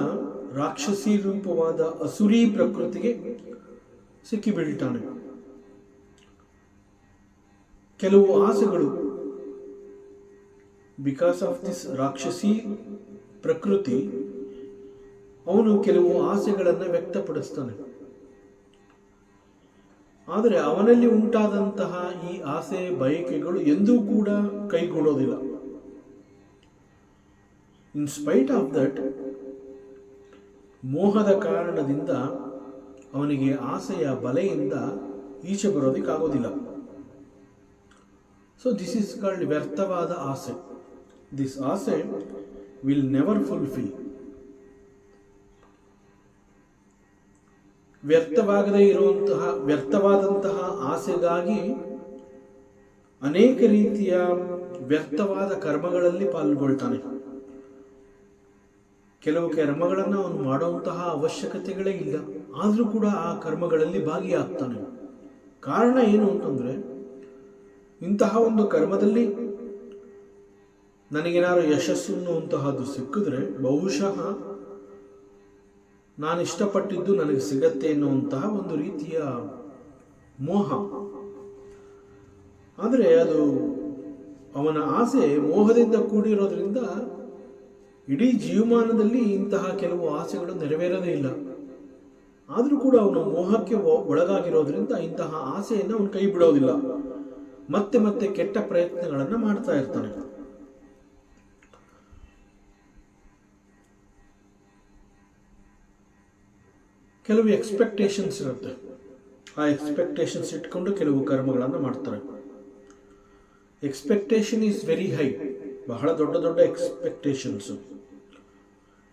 ರಾಕ್ಷಸಿ ರೂಪವಾದ ಅಸುರಿ ಪ್ರಕೃತಿಗೆ ಸಿಕ್ಕಿಬೀಳ್ತಾನೆ. ಕೆಲವು ಆಸೆಗಳು, ಬಿಕಾಸ್ ಆಫ್ ದಿಸ್ ರಾಕ್ಷಸಿ ಪ್ರಕೃತಿ, ಅವನು ಕೆಲವು ಆಸೆಗಳನ್ನು ವ್ಯಕ್ತಪಡಿಸ್ತಾನೆ. ಆದರೆ ಅವನಲ್ಲಿ ಉಂಟಾದಂತಹ ಈ ಆಸೆ ಬಯಕೆಗಳು ಎಂದೂ ಕೂಡ ಕೈಗೂಡೋದಿಲ್ಲ. ಇನ್ ಸ್ಪೈಟ್ ಆಫ್ ದಟ್, ಮೋಹದ ಕಾರಣದಿಂದ ಅವನಿಗೆ ಆಸೆಯ ಬಲೆಯಿಂದ ಈಚೆ ಬರೋದಕ್ಕಾಗೋದಿಲ್ಲ. ಸೊ ದಿಸ್ ಈಸ್ ಕಾಲ್ಡ್ ವ್ಯರ್ಥವಾದ ಆಸೆ. ದಿಸ್ ಆಸೆ ವಿಲ್ ನೆವರ್ ಫುಲ್ಫಿಲ್. ವ್ಯರ್ಥವಾಗದೇ ಇರುವಂತಹ ವ್ಯರ್ಥವಾದಂತಹ ಆಸೆಗಾಗಿ ಅನೇಕ ರೀತಿಯ ವ್ಯರ್ಥವಾದ ಕರ್ಮಗಳಲ್ಲಿ ಪಾಲ್ಗೊಳ್ತಾನೆ. ಕೆಲವು ಕರ್ಮಗಳನ್ನು ಅವನು ಮಾಡುವಂತಹ ಅವಶ್ಯಕತೆಗಳೇ ಇಲ್ಲ, ಆದರೂ ಕೂಡ ಆ ಕರ್ಮಗಳಲ್ಲಿ ಭಾಗಿಯಾಗ್ತಾನೆ. ಕಾರಣ ಏನು ಅಂತಂದ್ರೆ, ಇಂತಹ ಒಂದು ಕರ್ಮದಲ್ಲಿ ನನಗೇನಾದ್ರು ಯಶಸ್ಸು ಅನ್ನುವಂತಹದ್ದು ಸಿಕ್ಕಿದ್ರೆ ಬಹುಶಃ ನಾನು ಇಷ್ಟಪಟ್ಟಿದ್ದು ನನಗೆ ಸಿಗತ್ತೆ ಎನ್ನುವಂತಹ ಒಂದು ರೀತಿಯ ಮೋಹ. ಆದರೆ ಅದು ಅವನ ಆಸೆ ಮೋಹದಿಂದ ಕೂಡಿರೋದ್ರಿಂದ ಇಡೀ ಜೀವಮಾನದಲ್ಲಿ ಇಂತಹ ಕೆಲವು ಆಸೆಗಳು ನೆರವೇರದೇ ಇಲ್ಲ. ಆದರೂ ಕೂಡ ಅವನು ಮೋಹಕ್ಕೆ ಒಳಗಾಗಿರೋದ್ರಿಂದ ಇಂತಹ ಆಸೆಯನ್ನು ಅವನು ಕೈ ಬಿಡೋದಿಲ್ಲ. ಮತ್ತೆ ಮತ್ತೆ ಕೆಟ್ಟ ಪ್ರಯತ್ನಗಳನ್ನು ಮಾಡ್ತಾ ಇರ್ತಾನೆ. ಕೆಲವು ಎಕ್ಸ್ಪೆಕ್ಟೇಷನ್ಸ್ ಇರುತ್ತೆ. ಆ ಎಕ್ಸ್ಪೆಕ್ಟೇಷನ್ಸ್ ಇಟ್ಕೊಂಡು ಕೆಲವು ಕರ್ಮಗಳನ್ನು ಮಾಡ್ತಾರೆ. Expectation is very high. ಬಹಳ ದೊಡ್ಡ ದೊಡ್ಡ expectations.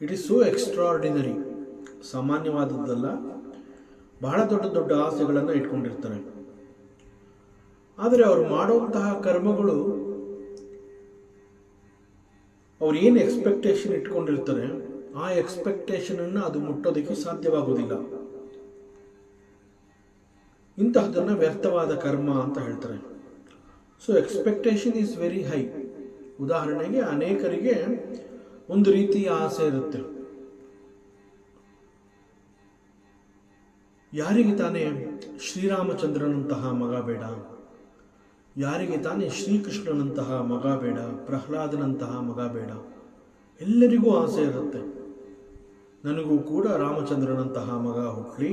It is so extraordinary. ಸಾಮಾನ್ಯವಾದದ್ದಲ್ಲ. ಬಹಳ ದೊಡ್ಡ ದೊಡ್ಡ ಆಸೆಗಳನ್ನು ಇಟ್ಕೊಂಡಿರ್ತಾರೆ. ಆದರೆ ಅವರು ಮಾಡುವಂತಹ ಕರ್ಮಗಳು, ಅವ್ರು ಏನು ಎಕ್ಸ್ಪೆಕ್ಟೇಷನ್ ಇಟ್ಕೊಂಡಿರ್ತಾರೆ ಆ ಎಕ್ಸ್ಪೆಕ್ಟೇಷನ್ ಅನ್ನು ಅದು ಮುಟ್ಟೋದಕ್ಕೆ ಸಾಧ್ಯವಾಗುವುದಿಲ್ಲ. ಇಂತಹದನ್ನು ವ್ಯರ್ಥವಾದ ಕರ್ಮ ಅಂತ ಹೇಳ್ತಾರೆ. So expectation is very high. ಉದಾಹರಣೆಗೆ ಅನೇಕರಿಗೆ ಒಂದು ರೀತಿಯ ಆಸೆ ಇರುತ್ತೆ. ಯಾರಿಗೆ ತಾನೇ ಶ್ರೀರಾಮಚಂದ್ರನಂತಹ ಮಗ ಬೇಡ, ಯಾರಿಗೆ ತಾನೇ ಶ್ರೀಕೃಷ್ಣನಂತಹ ಮಗ ಬೇಡ, ಪ್ರಹ್ಲಾದನಂತಹ ಮಗ ಬೇಡ. ಎಲ್ಲರಿಗೂ ಆಸೆ ಇರುತ್ತೆ, ನನಗೂ ಕೂಡ ರಾಮಚಂದ್ರನಂತಹ ಮಗ ಹುಟ್ಲಿ,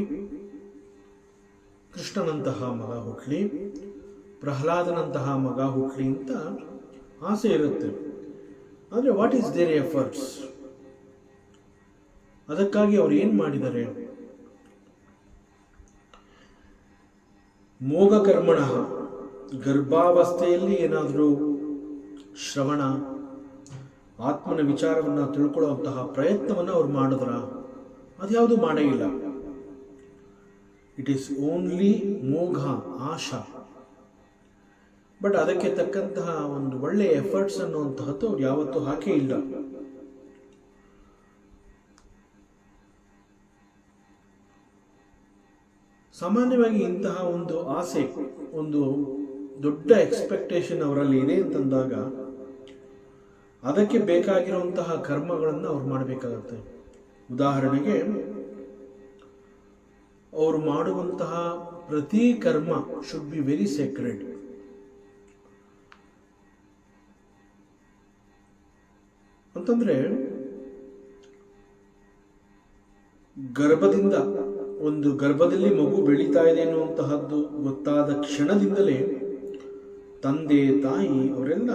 ಕೃಷ್ಣನಂತಹ ಮಗ ಹುಟ್ಲಿ, ಪ್ರಹ್ಲಾದನಂತಹ ಮಗ ಹುಟ್ಲಿ ಅಂತ ಆಸೆ ಇರುತ್ತೆ. ಆದರೆ ವಾಟ್ ಈಸ್ ದೇರ್ ಎಫರ್ಟ್ಸ್? ಅದಕ್ಕಾಗಿ ಅವ್ರು ಏನು ಮಾಡಿದ್ದಾರೆ? ಮೋಘಕರ್ಮಣ, ಗರ್ಭಾವಸ್ಥೆಯಲ್ಲಿ ಏನಾದರೂ ಶ್ರವಣ, ಆತ್ಮನ ವಿಚಾರವನ್ನು ತಿಳ್ಕೊಳ್ಳುವಂತಹ ಪ್ರಯತ್ನವನ್ನು ಅವ್ರು ಮಾಡಿದ್ರ? ಅದ್ಯಾವುದು ಮಾಡೇ ಇಲ್ಲ. It is only mogha, asha. But ಅದಕ್ಕೆ ತಕ್ಕಂತಹ ಒಂದು ಒಳ್ಳೆಯ ಎಫರ್ಟ್ಸ್ ಅನ್ನುವಂತಹದ್ದು ಅವ್ರು ಯಾವತ್ತೂ ಹಾಕೇ ಇಲ್ಲ. ಸಾಮಾನ್ಯವಾಗಿ ಇಂತಹ ಒಂದು ಆಸೆ, ಒಂದು ದೊಡ್ಡ ಎಕ್ಸ್ಪೆಕ್ಟೇಷನ್ ಅವರಲ್ಲಿ ಇದೆ ಅಂತಂದಾಗ ಅದಕ್ಕೆ ಬೇಕಾಗಿರುವಂತಹ ಕರ್ಮಗಳನ್ನು ಅವ್ರು ಮಾಡಬೇಕಾಗತ್ತೆ. ಉದಾಹರಣೆಗೆ ಅವರು ಮಾಡುವಂತಹ ಪ್ರತಿ ಕರ್ಮ ಶುಡ್ ಬಿ ವೆರಿ ಸೇಕ್ರೆಡ್. ಅಂತಂದ್ರೆ ಗರ್ಭದಲ್ಲಿ ಮಗು ಬೆಳೀತಾ ಇದೆ ಅನ್ನುವಂತಹದ್ದು ಗೊತ್ತಾದ ಕ್ಷಣದಿಂದಲೇ ತಂದೆ ತಾಯಿ ಅವರೆಲ್ಲ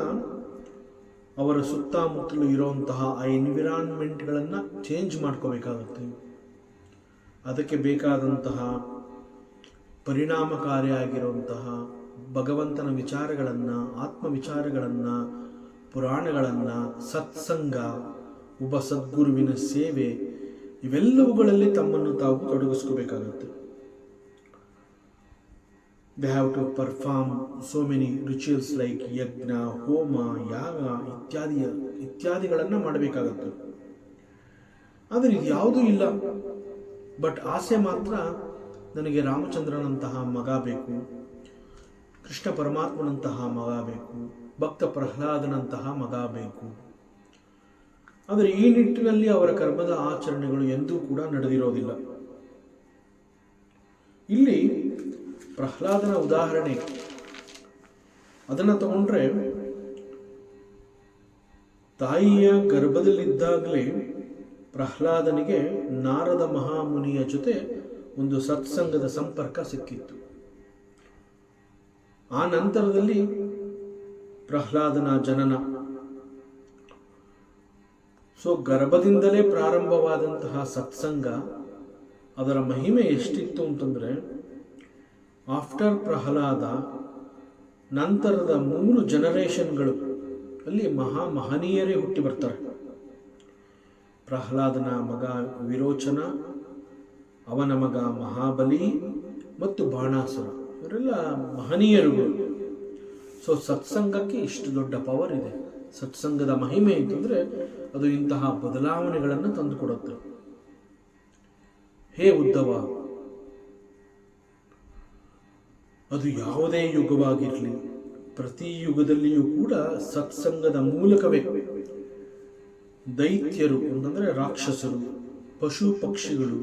ಅವರ ಸುತ್ತಮುತ್ತಲು ಇರುವಂತಹ ಆ ಎನ್ವಿರಾನ್ಮೆಂಟ್ಗಳನ್ನು ಚೇಂಜ್ ಮಾಡ್ಕೋಬೇಕಾಗುತ್ತೆ. ಅದಕ್ಕೆ ಬೇಕಾದಂತಹ ಪರಿಣಾಮಕಾರಿಯಾಗಿರುವಂತಹ ಭಗವಂತನ ವಿಚಾರಗಳನ್ನು, ಆತ್ಮ ವಿಚಾರಗಳನ್ನು, ಪುರಾಣಗಳನ್ನು, ಸತ್ಸಂಗ, ಒಬ್ಬ ಸದ್ಗುರುವಿನ ಸೇವೆ, ಇವೆಲ್ಲವುಗಳಲ್ಲಿ ತಮ್ಮನ್ನು ತಾವು ತೊಡಗಿಸ್ಕೋಬೇಕಾಗುತ್ತೆ. They have to perform so many rituals like ಯಜ್ಞ, ಹೋಮ, ಯಾಗ ಇತ್ಯಾದಿಗಳನ್ನು ಮಾಡಬೇಕಾಗುತ್ತೆ. ಆದರೆ ಇದು ಯಾವುದೂ ಇಲ್ಲ. ಬಟ್ ಆಸೆ ಮಾತ್ರ, ನನಗೆ ರಾಮಚಂದ್ರನಂತಹ ಮಗ ಬೇಕು, ಕೃಷ್ಣ ಪರಮಾತ್ಮನಂತಹ ಮಗ ಬೇಕು, ಭಕ್ತ ಪ್ರಹ್ಲಾದನಂತಹ ಮಗ ಬೇಕು. ಆದರೆ ಈ ನಿಟ್ಟಿನಲ್ಲಿ ಅವರ ಕರ್ಮದ ಆಚರಣೆಗಳು ಎಂದೂ ಕೂಡ ನಡೆದಿರೋದಿಲ್ಲ. ಇಲ್ಲಿ ಪ್ರಹ್ಲಾದನ ಉದಾಹರಣೆ ಅದನ್ನು ತಗೊಂಡ್ರೆ, ತಾಯಿಯ ಗರ್ಭದಲ್ಲಿದ್ದಾಗಲೇ ಪ್ರಹ್ಲಾದನಿಗೆ ನಾರದ ಮಹಾಮುನಿಯ ಜೊತೆ ಒಂದು ಸತ್ಸಂಗದ ಸಂಪರ್ಕ ಸಿಕ್ಕಿತ್ತು. ಆ ನಂತರದಲ್ಲಿ ಪ್ರಹ್ಲಾದನ ಜನನ. ಸೊ ಗರ್ಭದಿಂದಲೇ ಪ್ರಾರಂಭವಾದಂತಹ ಸತ್ಸಂಗ, ಅದರ ಮಹಿಮೆ ಎಷ್ಟಿತ್ತು ಅಂತಂದರೆ, ಆಫ್ಟರ್ ಪ್ರಹ್ಲಾದ ನಂತರದ 3 ಜನರೇಷನ್ಗಳು ಅಲ್ಲಿ ಮಹನೀಯರೇ ಹುಟ್ಟಿ ಬರ್ತಾರೆ. ಪ್ರಹ್ಲಾದನ ಮಗ ವಿರೋಚನ, ಅವನ ಮಗ ಮಹಾಬಲಿ ಮತ್ತು ಬಾಣಾಸುರ, ಇವರೆಲ್ಲ ಮಹನೀಯರುಗಳು. ಸೊ ಸತ್ಸಂಗಕ್ಕೆ ಇಷ್ಟು ದೊಡ್ಡ ಪವರ್ ಇದೆ. ಸತ್ಸಂಗದ ಮಹಿಮೆ ಅಂತಂದರೆ ಅದು ಇಂತಹ ಬದಲಾವಣೆಗಳನ್ನು ತಂದುಕೊಡುತ್ತೆ. ಹೇ ಉದ್ಧವ, ಅದು ಯಾವುದೇ ಯುಗವಾಗಿರಲಿ, ಪ್ರತಿ ಯುಗದಲ್ಲಿಯೂ ಕೂಡ ಸತ್ಸಂಗದ ಮೂಲಕವೇ ದೈತ್ಯರು ಅಂತಂದರೆ ರಾಕ್ಷಸರು, ಪಶು ಪಕ್ಷಿಗಳು,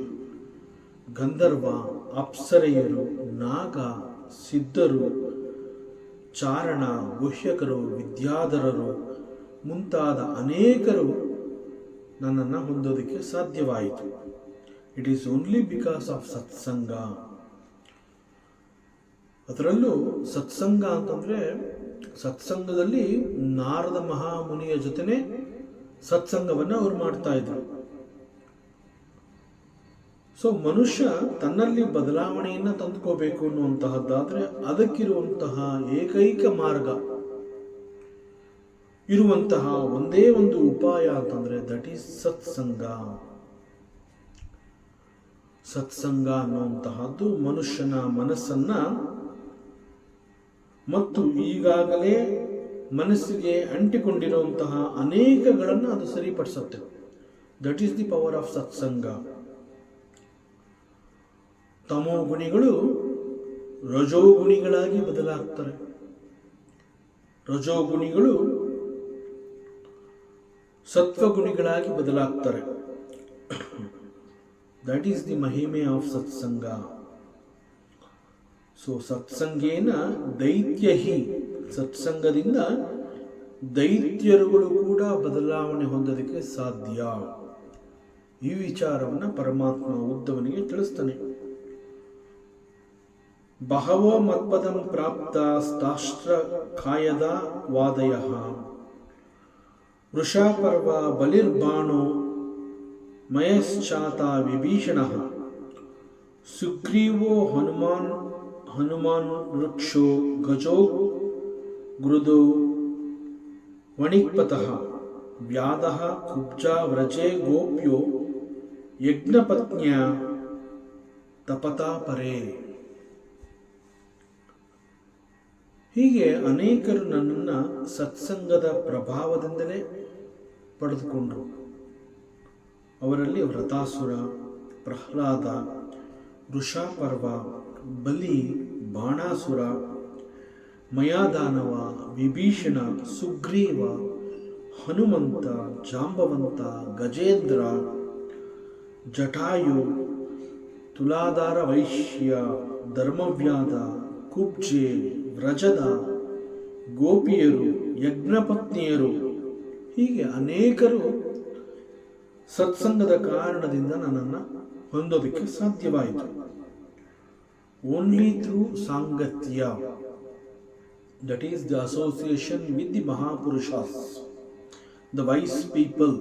ಗಂಧರ್ವ, ಅಪ್ಸರೆಯರು, ನಾಗ, ಸಿದ್ಧರು, ಚಾರಣ, ಗುಹ್ಯಕರು, ವಿದ್ಯಾಧರರು ಮುಂತಾದ ಅನೇಕರು ನನ್ನನ್ನು ಹೊಂದೋದಕ್ಕೆ ಸಾಧ್ಯವಾಯಿತು. It is only because of ಸತ್ಸಂಗ. ಅದರಲ್ಲೂ ಸತ್ಸಂಗ ಅಂತಂದರೆ, ಸತ್ಸಂಗದಲ್ಲಿ ನಾರದ ಮಹಾಮುನಿಯ ಜೊತೆನೆ ಸತ್ಸಂಗವನ್ನು ಅವ್ರು ಮಾಡ್ತಾ ಇದ್ರು. ಸೊ ಮನುಷ್ಯ ತನ್ನಲ್ಲಿ ಬದಲಾವಣೆಯನ್ನು ತಂದುಕೋಬೇಕು ಅನ್ನುವಂತಹದ್ದಾದರೆ ಅದಕ್ಕಿರುವಂತಹ ಏಕೈಕ ಮಾರ್ಗ, ಇರುವಂತಹ ಒಂದೇ ಒಂದು ಉಪಾಯ ಅಂತಂದರೆ ದಟ್ ಈಸ್ ಸತ್ಸಂಗ. ಸತ್ಸಂಗ ಅನ್ನುವಂತಹದ್ದು ಮನುಷ್ಯನ ಮನಸ್ಸನ್ನ ಮತ್ತು ಈಗಾಗಲೇ ಮನಸ್ಸಿಗೆ ಅಂಟಿಕೊಂಡಿರುವಂತಹ ಅನೇಕಗಳನ್ನು ಅದು ಸರಿಪಡಿಸುತ್ತೆ. That is the power of satsang. ತಮೋ ಗುಣಿಗಳು ರಜೋಗುಣಿಗಳಾಗಿ ಬದಲಾಗ್ತಾರೆ. ರಜೋಗುಣಿಗಳು ಸತ್ವಗುಣಿಗಳಾಗಿ ಬದಲಾಗ್ತಾರೆ. That is the mahime of satsang. So ಸತ್ಸಂಗೇನ ದೈತ್ಯಹಿ, ಸತ್ಸಂಗದಿಂದ ದೈತ್ಯರುಗಳು ಕೂಡ ಬದಲಾವಣೆ ಹೊಂದೋದಕ್ಕೆ ಸಾಧ್ಯ. ಈ ವಿಚಾರವನ್ನು ಪರಮಾತ್ಮ ಉದ್ಧವನಿಗೆ ತಿಳಿಸ್ತಾನೆ. ಬಹವೋ ಮತ್ಪದಂ ಪ್ರಾಪ್ತ ಸ್ತಾಶ್ರ ಕಾಯದ ವಾದಯ ವೃಷಾಪರ್ವ ಬಲಿರ್ಬಾಣೋ ಮಯಶ್ಚಾತ ವಿಭೀಷಣ ಸುಗ್ರೀವೋ ಹನುಮಾನ್ ವೃಕ್ಷೋ ಗಜೋ ಗೃದೋ ವಣಿಕ್ಪತಃ ವ್ಯಾದಃ ಕುಬ್ಜಾ ವ್ರಜೇ ಗೋಪ್ಯೋ ಯಜ್ಞಪತ್ನ್ಯ ತಪತಾ ಪರೇ. ಹೀಗೆ ಅನೇಕರು ನನ್ನನ್ನು ಸತ್ಸಂಗದ ಪ್ರಭಾವದಿಂದಲೇ ಪಡೆದುಕೊಂಡರು. ಅವರಲ್ಲಿ ವ್ರತಾಸುರ, ಪ್ರಹ್ಲಾದ, ವೃಷಾಪರ್ವ, ಬಲಿ, ಬಾಣಾಸುರ, ಮಯಾದಾನವ, ವಿಭೀಷಣ, ಸುಗ್ರೀವ, ಹನುಮಂತ, ಜಾಂಬವಂತ, ಗಜೇಂದ್ರ, ಜಟಾಯು, ತುಲಾಧಾರ ವೈಶ್ಯ, ಧರ್ಮವ್ಯಾಧ, ಕುಬ್ಜೆ, ವ್ರಜದ, ಗೋಪಿಯರು, ಯಜ್ಞಪತ್ನಿಯರು, ಹೀಗೆ ಅನೇಕರು ಸತ್ಸಂಗದ ಕಾರಣದಿಂದ ನನ್ನನ್ನು ಹೊಂದೋದಕ್ಕೆ ಸಾಧ್ಯವಾಯಿತು. Only through sangatya, that is the association with the ಮಹಾಪುರುಷಾಸ್, ದ ವೈಸ್ ಪೀಪಲ್.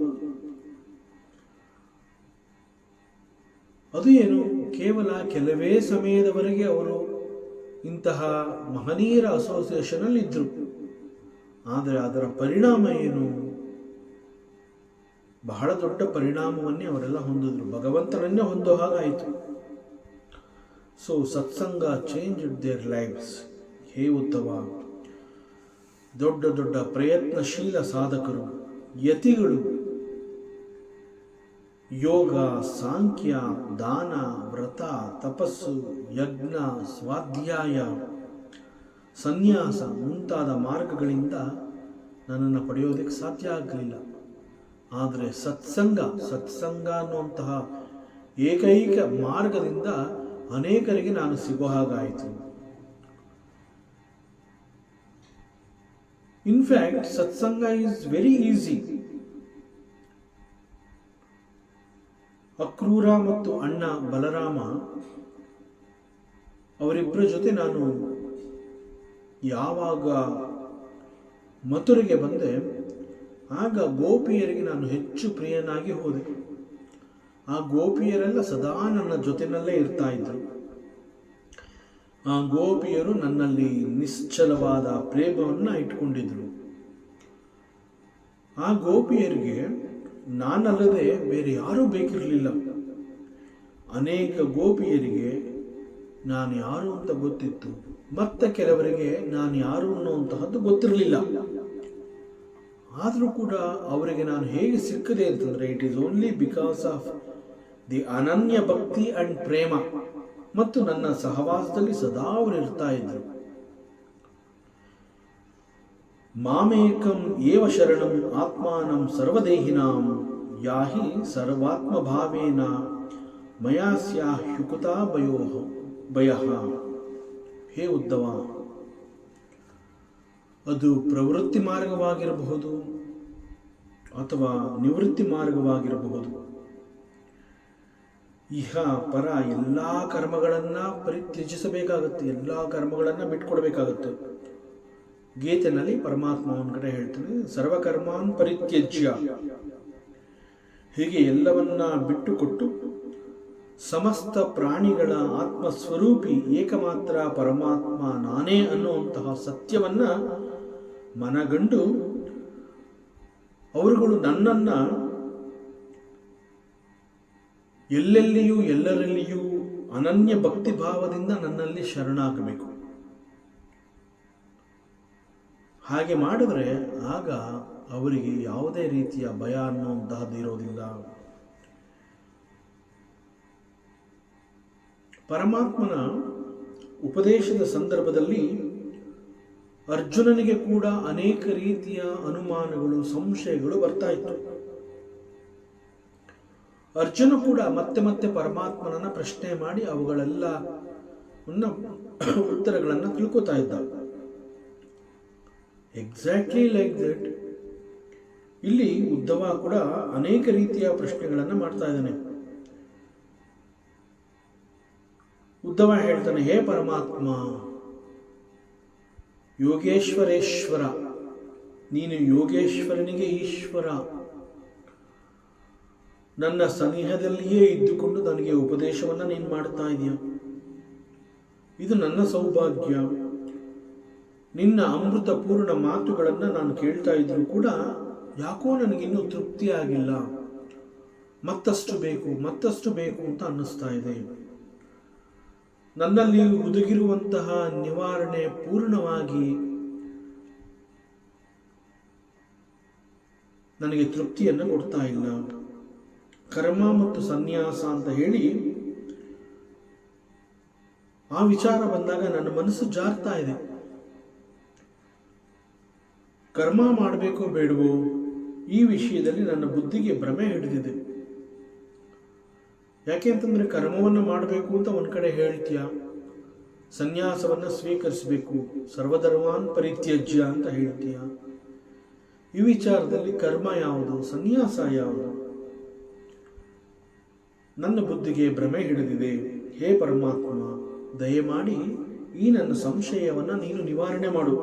ಅದು ಏನು, ಕೇವಲ ಕೆಲವೇ ಸಮಯದವರೆಗೆ ಅವರು ಇಂತಹ ಮಹನೀಯರ ಅಸೋಸಿಯೇಷನಲ್ಲಿ ಇದ್ದರು. ಆದರೆ ಅದರ ಪರಿಣಾಮ ಏನು, ಬಹಳ ದೊಡ್ಡ ಪರಿಣಾಮವನ್ನೇ ಅವರೆಲ್ಲ ಹೊಂದಿದ್ರು, ಭಗವಂತನನ್ನೇ ಹೊಂದೋ ಹಾಗಾಯಿತು. ಸೊ ಸತ್ಸಂಗ ಚೇಂಜ್ ದೇರ್ ಲೈಫ್ಸ್. ಹೇ ಉತ್ತಮ, ದೊಡ್ಡ ದೊಡ್ಡ ಪ್ರಯತ್ನಶೀಲ ಸಾಧಕರು, ಯತಿಗಳು, ಯೋಗ, ಸಾಂಖ್ಯ, ದಾನ, ವ್ರತ, ತಪಸ್ಸು, ಯಜ್ಞ, ಸ್ವಾಧ್ಯಾಯ, ಸನ್ಯಾಸ ಮುಂತಾದ ಮಾರ್ಗಗಳಿಂದ ನನ್ನನ್ನು ಪಡೆಯೋದಕ್ಕೆ ಸಾಧ್ಯ ಆಗಲಿಲ್ಲ. ಆದರೆ ಸತ್ಸಂಗ ಅನ್ನುವಂತಹ ಏಕೈಕ ಮಾರ್ಗದಿಂದ ಅನೇಕರಿಗೆ ನಾನು ಸಿಗೋ ಹಾಗಾಯಿತು. ಇನ್ಫ್ಯಾಕ್ಟ್ ಸತ್ಸಂಗ ಈಸ್ ವೆರಿ ಈಸಿ. ಅಕ್ರೂರ ಮತ್ತು ಅಣ್ಣ ಬಲರಾಮ ಅವರಿಬ್ಬರ ಜೊತೆ ನಾನು ಯಾವಾಗ ಮಥುರೆಗೆ ಬಂದೆ, ಆಗ ಗೋಪಿಯರಿಗೆ ನಾನು ಹೆಚ್ಚು ಪ್ರಿಯನಾಗಿ ಹೋದೆ. ಆ ಗೋಪಿಯರೆಲ್ಲ ಸದಾ ನನ್ನ ಜೊತೆಯಲ್ಲೇ ಇರ್ತಾ ಇದ್ದರು. ಆ ಗೋಪಿಯರು ನನ್ನಲ್ಲಿ ನಿಶ್ಚಲವಾದ ಪ್ರೇಮವನ್ನು ಇಟ್ಕೊಂಡಿದ್ರು. ಆ ಗೋಪಿಯರಿಗೆ ನಾನಲ್ಲದೆ ಬೇರೆ ಯಾರೂ ಬೇಕಿರಲಿಲ್ಲ. ಅನೇಕ ಗೋಪಿಯರಿಗೆ ನಾನು ಯಾರು ಅಂತ ಗೊತ್ತಿತ್ತು, ಮತ್ತೆ ಕೆಲವರಿಗೆ ನಾನು ಯಾರು ಅನ್ನುವಂತಹದ್ದು ಗೊತ್ತಿರಲಿಲ್ಲ. ಆದರೂ ಕೂಡ ಅವರಿಗೆ ನಾನು ಹೇಗೆ ಸಿಕ್ಕದೆ ಅಂತಂದರೆ, it is only because of the ಅನನ್ಯ ಭಕ್ತಿ ಅಂಡ್ ಪ್ರೇಮ. ಮತ್ತು ನನ್ನ ಸಹವಾಸದಲ್ಲಿ ಸದಾ ಅವರು ಇರ್ತಾ ಇದ್ರು. ಮಾಮೇಕಂ ಏವ ಶರಣಂ ಆತ್ಮಾನಂ ಸರ್ವದೇಹಿನಾಂ ಯಾಹಿ ಸರ್ವಾತ್ಮ ಭಾವೇನ ಮಯಾ ಸ್ಯಾಹ್ಯುಕುತಾ ಭಯಃ. ಹೇ ಉದ್ದವ, ಅದು ಪ್ರವೃತ್ತಿ ಮಾರ್ಗವಾಗಿರಬಹುದು ಅಥವಾ ನಿವೃತ್ತಿ ಮಾರ್ಗವಾಗಿರಬಹುದು. ಇಹ ಪರ ಎಲ್ಲ ಕರ್ಮಗಳನ್ನು ಪರಿತ್ಯಜಿಸಬೇಕಾಗುತ್ತೆ, ಎಲ್ಲ ಕರ್ಮಗಳನ್ನು ಬಿಟ್ಕೊಡ್ಬೇಕಾಗುತ್ತೆ. ಗೀತೆನಲ್ಲಿ ಪರಮಾತ್ಮ ಒಂದು ಕಡೆ ಹೇಳ್ತಾನೆ, ಸರ್ವಕರ್ಮಾನ್ ಪರಿತ್ಯಜ್ಯ. ಹೀಗೆ ಎಲ್ಲವನ್ನ ಬಿಟ್ಟುಕೊಟ್ಟು ಸಮಸ್ತ ಪ್ರಾಣಿಗಳ ಆತ್ಮಸ್ವರೂಪಿ ಏಕಮಾತ್ರ ಪರಮಾತ್ಮ ನಾನೇ ಅನ್ನುವಂತಹ ಸತ್ಯವನ್ನ ಮನಗಂಡು ಅವರುಗಳು ನನ್ನನ್ನು ಎಲ್ಲೆಲ್ಲಿಯೂ ಎಲ್ಲರಲ್ಲಿಯೂ ಅನನ್ಯ ಭಕ್ತಿ ಭಾವದಿಂದ ನನ್ನಲ್ಲಿ ಶರಣಾಗಬೇಕು. ಹಾಗೆ ಮಾಡಿದ್ರೆ ಆಗ ಅವರಿಗೆ ಯಾವುದೇ ರೀತಿಯ ಭಯ ಅನ್ನುವಂತಹದ್ದು ಇರೋದಿಲ್ಲ. ಪರಮಾತ್ಮನ ಉಪದೇಶದ ಸಂದರ್ಭದಲ್ಲಿ ಅರ್ಜುನನಿಗೆ ಕೂಡ ಅನೇಕ ರೀತಿಯ ಅನುಮಾನಗಳು, ಸಂಶಯಗಳು ಬರ್ತಾ ಇತ್ತು. ಅರ್ಜುನ ಕೂಡ ಮತ್ತೆ ಮತ್ತೆ ಪರಮಾತ್ಮನನ್ನ ಪ್ರಶ್ನೆ ಮಾಡಿ ಅವುಗಳೆಲ್ಲ ಉತ್ತರಗಳನ್ನು ತಿಳ್ಕೊತಾ ಇದ್ದ. ಎಕ್ಸಾಕ್ಟ್ಲಿ ಲೈಕ್ ದಟ್ ಇಲ್ಲಿ ಉದ್ಧವ ಕೂಡ ಅನೇಕ ರೀತಿಯ ಪ್ರಶ್ನೆಗಳನ್ನು ಮಾಡ್ತಾ ಇದ್ದಾನೆ. ಉದ್ಧವ ಹೇಳ್ತಾನೆ, ಹೇ ಪರಮಾತ್ಮ, ಯೋಗೇಶ್ವರೇಶ್ವರ, ನೀನು ಯೋಗೇಶ್ವರನಿಗೆ ಈಶ್ವರ, ನನ್ನ ಸನಿಹದಲ್ಲಿಯೇ ಇದ್ದುಕೊಂಡು ನನಗೆ ಉಪದೇಶವನ್ನು ನೀನು ಮಾಡ್ತಾ ಇದೀಯ. ಇದು ನನ್ನ ಸೌಭಾಗ್ಯ. ನಿನ್ನ ಅಮೃತಪೂರ್ಣ ಮಾತುಗಳನ್ನು ನಾನು ಕೇಳ್ತಾ ಇದ್ರು ಕೂಡ ಯಾಕೋ ನನಗಿನ್ನೂ ತೃಪ್ತಿಯಾಗಿಲ್ಲ. ಮತ್ತಷ್ಟು ಬೇಕು, ಮತ್ತಷ್ಟು ಬೇಕು ಅಂತ ಅನ್ನಿಸ್ತಾ ಇದೆ. ನನ್ನಲ್ಲಿ ಹುದುಗಿರುವಂತಹ ನಿವಾರಣೆ ಪೂರ್ಣವಾಗಿ ನನಗೆ ತೃಪ್ತಿಯನ್ನು ಕೊಡ್ತಾ ಇಲ್ಲ. ಕರ್ಮ ಮತ್ತು ಸನ್ಯಾಸ ಅಂತ ಹೇಳಿ ಆ ವಿಚಾರ ಬಂದಾಗ ನನ್ನ ಮನಸ್ಸು ಜಾರ್ತಾ ಇದೆ. ಕರ್ಮ ಮಾಡಬೇಕೋ ಬೇಡವೋ ಈ ವಿಷಯದಲ್ಲಿ ನನ್ನ ಬುದ್ಧಿಗೆ ಭ್ರಮೆ ಹಿಡಿದಿದೆ. ಯಾಕೆ ಅಂತಂದ್ರೆ ಕರ್ಮವನ್ನು ಮಾಡಬೇಕು ಅಂತ ಒಂದ್ ಕಡೆ ಹೇಳ್ತೀಯ, ಸನ್ಯಾಸವನ್ನು ಸ್ವೀಕರಿಸಬೇಕು, ಸರ್ವಧರ್ಮಾನ್ ಪರಿತ್ಯಜ್ಯ ಅಂತ ಹೇಳ್ತೀಯ. ಈ ವಿಚಾರದಲ್ಲಿ ಕರ್ಮ ಯಾವುದು, ಸನ್ಯಾಸ ಯಾವುದು? ನನ್ನ ಬುದ್ಧಿಗೆ ಭ್ರಮೆ ಹಿಡಿದಿದೆ. ಹೇ ಪರಮಾತ್ಮ, ದಯಮಾಡಿ ಈ ನನ್ನ ಸಂಶಯವನ್ನು ನೀನು ನಿವಾರಣೆ ಮಾಡು.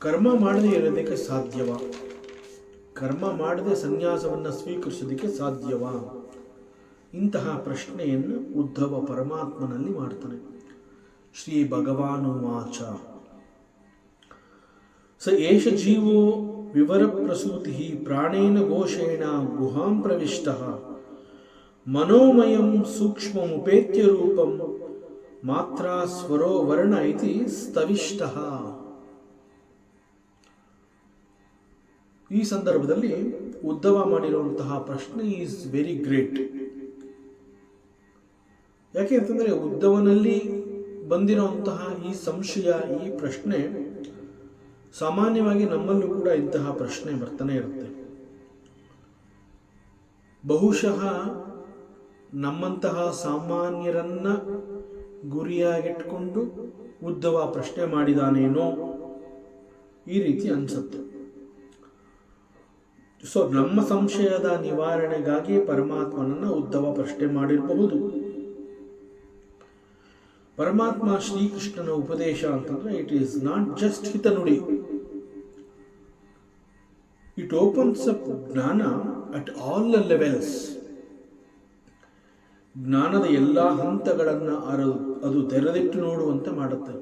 ಕರ್ಮ ಮಾಡದೆ ಇರೋದಕ್ಕೆ ಸಾಧ್ಯವಾ? ಕರ್ಮ ಮಾಡದೆ ಸನ್ಯಾಸವನ್ನು ಸ್ವೀಕರಿಸೋದಕ್ಕೆ ಸಾಧ್ಯವಾ? ಇಂತಹ ಪ್ರಶ್ನೆಯನ್ನು ಉದ್ಧವ ಪರಮಾತ್ಮನಲ್ಲಿ ಮಾಡ್ತಾನೆ. ಶ್ರೀ ಭಗವಾನುವಾಚ ಸ ಏಷ ಜೀವೋ ವಿವರ ಪ್ರಸೂತಿ ಪ್ರಾಣೇನ ಘೋಷೇಣ ಗುಹಾಂ ಪ್ರವಿಷ್ಟಃ ಮನೋಮಯಂ ಸೂಕ್ಷ್ಮಮುಪೇತ್ಯ ರೂಪಂ ಮಾತ್ರ ಸ್ವರೋ ವರ್ಣ ಇತಿ ಸ್ತವಿಷ್ಟಃ. ಈ ಸಂದರ್ಭದಲ್ಲಿ ಉದ್ಧವ ಮಾಡಿರುವಂತಹ ಪ್ರಶ್ನೆ ಈಸ್ ವೆರಿ ಗ್ರೇಟ್. ಯಾಕೆ ಅಂತಂದ್ರೆ ಉದ್ಧವನಲ್ಲಿ ಬಂದಿರುವಂತಹ ಈ ಸಂಶಯ, ಈ ಪ್ರಶ್ನೆ ಸಾಮಾನ್ಯವಾಗಿ ನಮ್ಮಲ್ಲೂ ಕೂಡ ಇಂತಹ ಪ್ರಶ್ನೆ ಬರ್ತಾನೆ ಇರುತ್ತೆ. ಬಹುಶಃ ನಮ್ಮಂತಹ ಸಾಮಾನ್ಯರನ್ನ ಗುರಿಯಾಗಿಟ್ಕೊಂಡು ಉದ್ಧವ ಪ್ರಶ್ನೆ ಮಾಡಿದಾನೇನೋ ಈ ರೀತಿ ಅನ್ಸುತ್ತೆ. ಸೊ ನಮ್ಮ ಸಂಶಯದ ನಿವಾರಣೆಗಾಗಿ ಪರಮಾತ್ಮನನ್ನ ಉದ್ಧವ ಪ್ರಶ್ನೆ ಮಾಡಿರಬಹುದು. ಪರಮಾತ್ಮ ಶ್ರೀಕೃಷ್ಣನ ಉಪದೇಶ ಅಂತಂದ್ರೆ ಇಟ್ ಈಸ್ ನಾಟ್ ಜಸ್ಟ್ ಹಿತನುಡಿ. It opens up jnana at all the levels. ಜ್ಞಾನದ ಎಲ್ಲ ಹಂತಗಳನ್ನು ಅದು ತೆರೆದಿಟ್ಟು ನೋಡುವಂತೆ ಮಾಡುತ್ತೆ.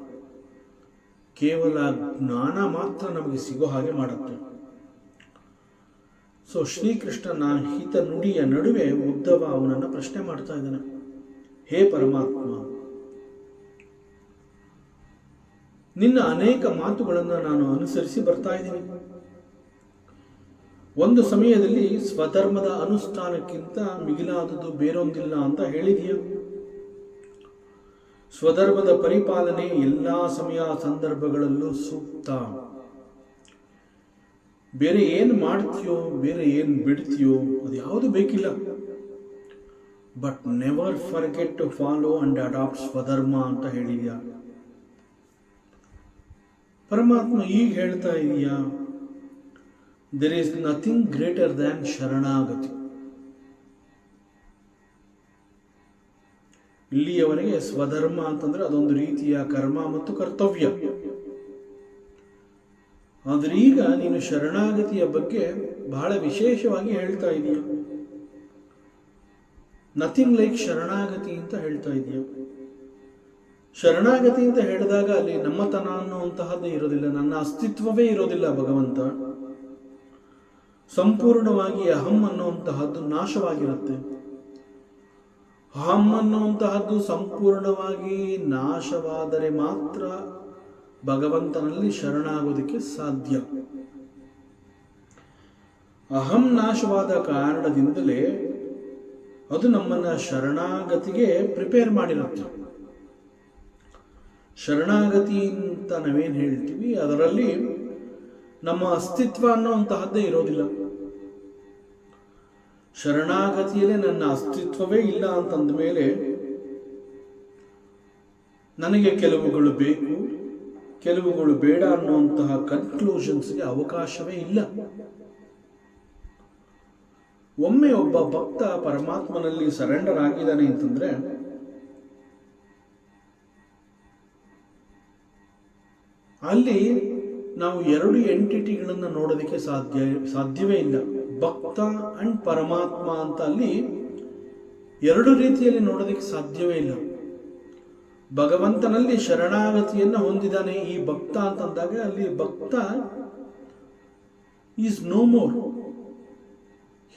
ಕೇವಲ ಜ್ಞಾನ ಮಾತ್ರ ನಮಗೆ ಸಿಗೋ ಹಾಗೆ ಮಾಡುತ್ತೆ. ಸೊ ಶ್ರೀಕೃಷ್ಣನ ಹಿತ ನುಡಿಯ ನಡುವೆ ಉದ್ಧವ ಅವನನ್ನು ಪ್ರಶ್ನೆ ಮಾಡ್ತಾ ಇದ್ದಾನೆ. ಹೇ ಪರಮಾತ್ಮ, ನಿನ್ನ ಅನೇಕ ಮಾತುಗಳನ್ನು ನಾನು ಅನುಸರಿಸಿ ಬರ್ತಾ ಇದ್ದೀನಿ. ಒಂದು ಸಮಯದಲ್ಲಿ ಸ್ವಧರ್ಮದ ಅನುಷ್ಠಾನಕ್ಕಿಂತ ಮಿಗಿಲಾದುದು ಬೇರೊಂದಿಲ್ಲ ಅಂತ ಹೇಳಿದೀಯ. ಸ್ವಧರ್ಮದ ಪರಿಪಾಲನೆ ಎಲ್ಲಾ ಸಮಯ ಸಂದರ್ಭಗಳಲ್ಲೂ ಸೂಕ್ತ. ಬೇರೆ ಏನು ಮಾಡ್ತೀಯೋ, ಬೇರೆ ಏನು ಬಿಡ್ತೀಯೋ ಅದು ಯಾವುದು ಬೇಕಿಲ್ಲ. But never forget to follow and adopt swadharma ಅಂತ ಹೇಳಿದ್ಯಾ. ಪರಮಾತ್ಮ ಈಗ ಹೇಳ್ತಾ ಇದೀಯಾ, there is nothing greater than ಶರಣಾಗತಿ. ಇಲ್ಲಿಯವರೆಗೆ ಸ್ವಧರ್ಮ ಅಂತಂದ್ರೆ ಅದೊಂದು ರೀತಿಯ ಕರ್ಮ ಮತ್ತು ಕರ್ತವ್ಯ. ಆದ್ರೆ ಈಗ ನೀನು ಶರಣಾಗತಿಯ ಬಗ್ಗೆ ಬಹಳ ವಿಶೇಷವಾಗಿ ಹೇಳ್ತಾ ಇದೀಯ. ನಥಿಂಗ್ ಲೈಕ್ ಶರಣಾಗತಿ ಅಂತ ಹೇಳ್ತಾ ಇದೀಯ. ಶರಣಾಗತಿ ಅಂತ ಹೇಳಿದಾಗ ಅಲ್ಲಿ ನಮ್ಮತನ ಅನ್ನುವಂತಹದ್ದು ಇರೋದಿಲ್ಲ, ನನ್ನ ಅಸ್ತಿತ್ವವೇ ಇರೋದಿಲ್ಲ. ಭಗವಂತ ಸಂಪೂರ್ಣವಾಗಿ ಅಹಂ ಅನ್ನುವಂತಹದ್ದು ನಾಶವಾಗಿರುತ್ತೆ. ಅಹಂ ಅನ್ನುವಂತಹದ್ದು ಸಂಪೂರ್ಣವಾಗಿ ನಾಶವಾದರೆ ಮಾತ್ರ ಭಗವಂತನಲ್ಲಿ ಶರಣಾಗೋದಕ್ಕೆ ಸಾಧ್ಯ. ಅಹಂ ನಾಶವಾದ ಕಾರಣದಿಂದಲೇ ಅದು ನಮ್ಮನ್ನ ಶರಣಾಗತಿಗೆ ಪ್ರಿಪೇರ್ ಮಾಡಿರುತ್ತೆ. ಶರಣಾಗತಿ ಅಂತ ನಾವೇನು ಹೇಳ್ತೀವಿ ಅದರಲ್ಲಿ ನಮ್ಮ ಅಸ್ತಿತ್ವ ಅನ್ನೋಂತಹದ್ದೇ ಇರೋದಿಲ್ಲ. ಶರಣಾಗತಿಯಲ್ಲೇ ನನ್ನ ಅಸ್ತಿತ್ವವೇ ಇಲ್ಲ ಅಂತಂದ ಮೇಲೆ ನನಗೆ ಕೆಲವುಗಳು ಬೇಕು, ಕೆಲವುಗಳು ಬೇಡ ಅನ್ನುವಂತಹ ಕನ್ಕ್ಲೂಷನ್ಸ್ಗೆ ಅವಕಾಶವೇ ಇಲ್ಲ. ಒಮ್ಮೆ ಒಬ್ಬ ಭಕ್ತ ಪರಮಾತ್ಮನಲ್ಲಿ ಸರೆಂಡರ್ ಆಗಿದ್ದಾನೆ ಅಂತಂದ್ರೆ ಅಲ್ಲಿ ನಾವು ಎರಡು ಎಂಟಿಟಿಗಳನ್ನು ನೋಡೋದಕ್ಕೆ ಸಾಧ್ಯವೇ ಇಲ್ಲ. ಭಕ್ತ ಅಂಡ್ ಪರಮಾತ್ಮ ಅಂತ ಅಲ್ಲಿ ಎರಡು ರೀತಿಯಲ್ಲಿ ನೋಡೋದಕ್ಕೆ ಸಾಧ್ಯವೇ ಇಲ್ಲ. ಭಗವಂತನಲ್ಲಿ ಶರಣಾಗತಿಯನ್ನು ಹೊಂದಿದ್ದಾನೆ ಈ ಭಕ್ತ ಅಂತಂದಾಗ ಅಲ್ಲಿ bhakta is no more,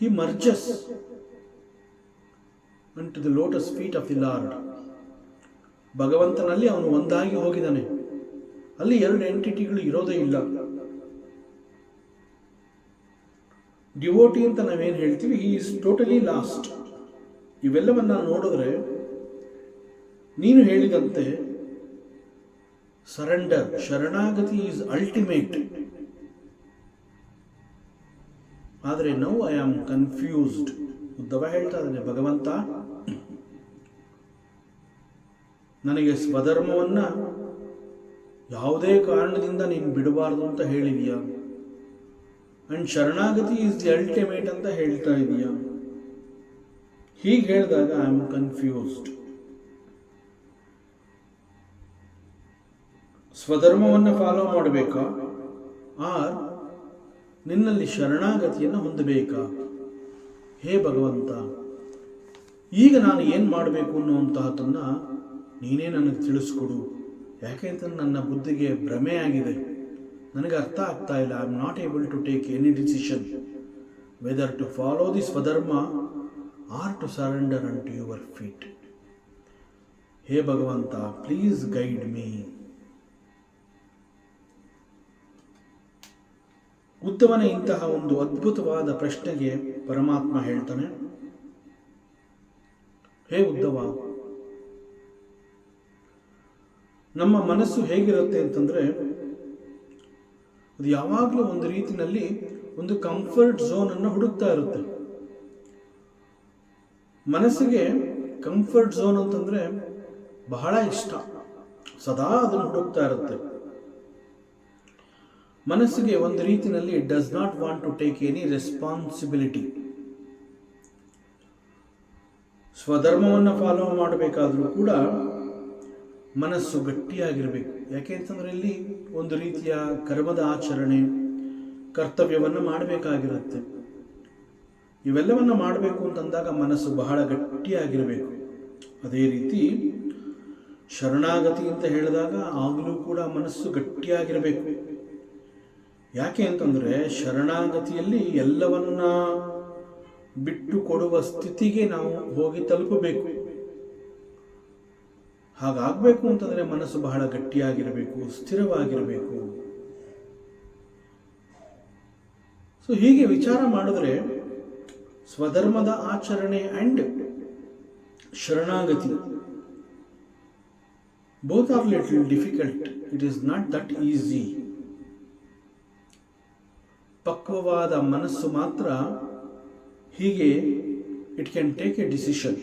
he merges unto the lotus feet of the lord. ಭಗವಂತನಲ್ಲಿ ಅವನು ಒಂದಾಗಿ ಹೋಗಿದ್ದಾನೆ, ಅಲ್ಲಿ ಎರಡು ಎಂಟಿಟಿಗಳು ಇರೋದೇ ಇಲ್ಲ. ಡಿವೋಟಿ ಅಂತ ನಾವೇನು ಹೇಳ್ತೀವಿ, ಹಿ ಈಸ್ ಟೋಟಲಿ ಲಾಸ್ಟ್. ಇವೆಲ್ಲವನ್ನ ನೋಡಿದ್ರೆ ನೀನು ಹೇಳಿದಂತೆ ಸರೆಂಡರ್, ಶರಣಾಗತಿ ಈಸ್ ಅಲ್ಟಿಮೇಟ್. ಆದರೆ now I am confused. Uddhava ಹೇಳ್ತಾ ಇದ್ದಾನೆ, ಭಗವಂತ ನನಗೆ ಸ್ವಧರ್ಮವನ್ನ ಯಾವುದೇ ಕಾರಣದಿಂದ ನೀನು ಬಿಡಬಾರ್ದು ಅಂತ ಹೇಳಿದೀಯಾ, ಅಂಡ್ ಶರಣಾಗತಿ ಈಸ್ ದಿ ಅಲ್ಟಿಮೇಟ್ ಅಂತ ಹೇಳ್ತಾ ಇದೀಯಾ. ಹೀಗೆ ಹೇಳಿದಾಗ ಐ ಆಮ್ ಕನ್ಫ್ಯೂಸ್ಡ್. ಸ್ವಧರ್ಮವನ್ನು ಫಾಲೋ ಮಾಡಬೇಕಾ, ಆರ್ ನಿನ್ನಲ್ಲಿ ಶರಣಾಗತಿಯನ್ನು ಹೊಂದಬೇಕಾ? ಹೇ ಭಗವಂತ, ಈಗ ನಾನು ಏನು ಮಾಡಬೇಕು ಅನ್ನುವಂತಹದನ್ನ ನೀನೇ ನನಗೆ ತಿಳಿಸ್ಕೊಡು. ಯಾಕೆ ಅಂತಂದ್ರೆ ನನ್ನ ಬುದ್ಧಿಗೆ ಭ್ರಮೆ ಆಗಿದೆ, ನನಗೆ ಅರ್ಥ ಆಗ್ತಾ ಇಲ್ಲ. I am not able to take any decision whether to follow the swadharma or to surrender unto your feet. Hey Bhagavanta, please guide me. ಉದ್ದವನ ಇಂತಹ ಒಂದು ಅದ್ಭುತವಾದ ಪ್ರಶ್ನೆಗೆ ಪರಮಾತ್ಮ ಹೇಳ್ತಾನೆ, ಹೇ ಉದ್ದವ, ನಮ್ಮ ಮನಸ್ಸು ಹೇಗಿರುತ್ತೆ ಅಂತಂದ್ರೆ ಅದು ಯಾವಾಗಲೂ ಒಂದು ರೀತಿಯಲ್ಲಿ ಒಂದು ಕಂಫರ್ಟ್ ಝೋನ್ ಅನ್ನು ಹುಡುಕ್ತಾ ಇರುತ್ತೆ. ಮನಸ್ಸಿಗೆ ಕಂಫರ್ಟ್ ಝೋನ್ ಅಂತಂದ್ರೆ ಬಹಳ ಇಷ್ಟ, ಸದಾ ಅದನ್ನು ಹುಡುಕ್ತಾ ಇರುತ್ತೆ. ಮನಸ್ಸಿಗೆ ಒಂದು ರೀತಿಯಲ್ಲಿ does not want to take any responsibility. ಸ್ವಧರ್ಮವನ್ನು ಫಾಲೋ ಮಾಡಬೇಕಾದ್ರೂ ಕೂಡ ಮನಸ್ಸು ಗಟ್ಟಿಯಾಗಿರಬೇಕು. ಯಾಕೆ ಅಂತಂದ್ರೆ ಇಲ್ಲಿ ಒಂದು ರೀತಿಯ ಕರ್ಮದ ಆಚರಣೆ, ಕರ್ತವ್ಯವನ್ನು ಮಾಡಬೇಕಾಗಿರುತ್ತೆ. ಇವೆಲ್ಲವನ್ನ ಮಾಡಬೇಕು ಅಂತಂದಾಗ ಮನಸ್ಸು ಬಹಳ ಗಟ್ಟಿಯಾಗಿರಬೇಕು. ಅದೇ ರೀತಿ ಶರಣಾಗತಿ ಅಂತ ಹೇಳಿದಾಗ ಆಗಲೂ ಕೂಡ ಮನಸ್ಸು ಗಟ್ಟಿಯಾಗಿರಬೇಕು. ಯಾಕೆ ಅಂತಂದ್ರೆ ಶರಣಾಗತಿಯಲ್ಲಿ ಎಲ್ಲವನ್ನ ಬಿಟ್ಟು ಕೊಡುವ ಸ್ಥಿತಿಗೆ ನಾವು ಹೋಗಿ ತಲುಪಬೇಕು. ಹಾಗಾಗಬೇಕು ಅಂತಂದ್ರೆ ಮನಸ್ಸು ಬಹಳ ಗಟ್ಟಿಯಾಗಿರಬೇಕು, ಸ್ಥಿರವಾಗಿರಬೇಕು. ಸೊ ಹೀಗೆ ವಿಚಾರ ಮಾಡಿದ್ರೆ ಸ್ವಧರ್ಮದ ಆಚರಣೆ and sharanagati both are little difficult. It is not that easy. ಪಕ್ವವಾದ ಮನಸ್ಸು ಮಾತ್ರ ಹೀಗೆ it can take a decision.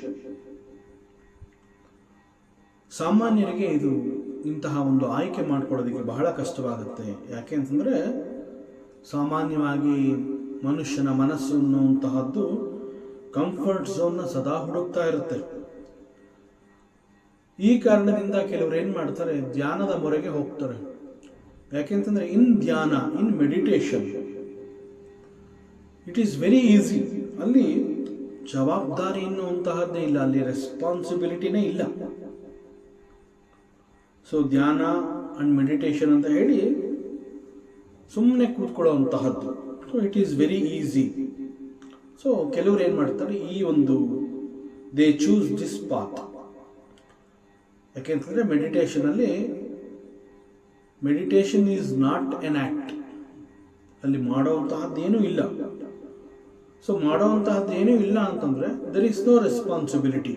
ಸಾಮಾನ್ಯರಿಗೆ ಇದು ಇಂತಹ ಒಂದು ಆಯ್ಕೆ ಮಾಡ್ಕೊಳ್ಳೋದಕ್ಕೆ ಬಹಳ ಕಷ್ಟವಾಗುತ್ತೆ. ಯಾಕೆ ಅಂತಂದರೆ ಸಾಮಾನ್ಯವಾಗಿ ಮನುಷ್ಯನ ಮನಸ್ಸು ಅನ್ನುವಂತಹದ್ದು ಕಂಫರ್ಟ್ ಝೋನ್ನ ಸದಾ ಹುಡುಕ್ತಾ ಇರುತ್ತೆ. ಈ ಕಾರಣದಿಂದ ಕೆಲವರು ಏನು ಮಾಡ್ತಾರೆ, ಧ್ಯಾನದ ಮೊರೆಗೆ ಹೋಗ್ತಾರೆ. ಯಾಕೆಂತಂದರೆ in dhyana, in meditation it is very easy. ಅಲ್ಲಿ ಜವಾಬ್ದಾರಿ ಎನ್ನುವಂತಹದ್ದೇ ಇಲ್ಲ, ಅಲ್ಲಿ ರೆಸ್ಪಾನ್ಸಿಬಿಲಿಟಿನೇ ಇಲ್ಲ. ಸೊ ಧ್ಯಾನ ಅಂಡ್ ಮೆಡಿಟೇಷನ್ ಅಂತ ಹೇಳಿ ಸುಮ್ಮನೆ ಕೂತ್ಕೊಳ್ಳೋವಂತಹದ್ದು. So it is very easy. So ಕೆಲವರು ಏನು ಮಾಡ್ತಾರೆ, ಈ ಒಂದು ದೇ ಚೂಸ್ ದಿಸ್ ಪಾತ್. ಯಾಕೆಂತಂದರೆ meditation is not an act. ಅಲ್ಲಿ ಮಾಡೋವಂತಹದ್ದೇನೂ ಇಲ್ಲ. ಸೊ ಮಾಡೋವಂತಹದ್ದೇನೂ ಇಲ್ಲ ಅಂತಂದರೆ ದರ್ ಈಸ್ ನೋ ರೆಸ್ಪಾನ್ಸಿಬಿಲಿಟಿ.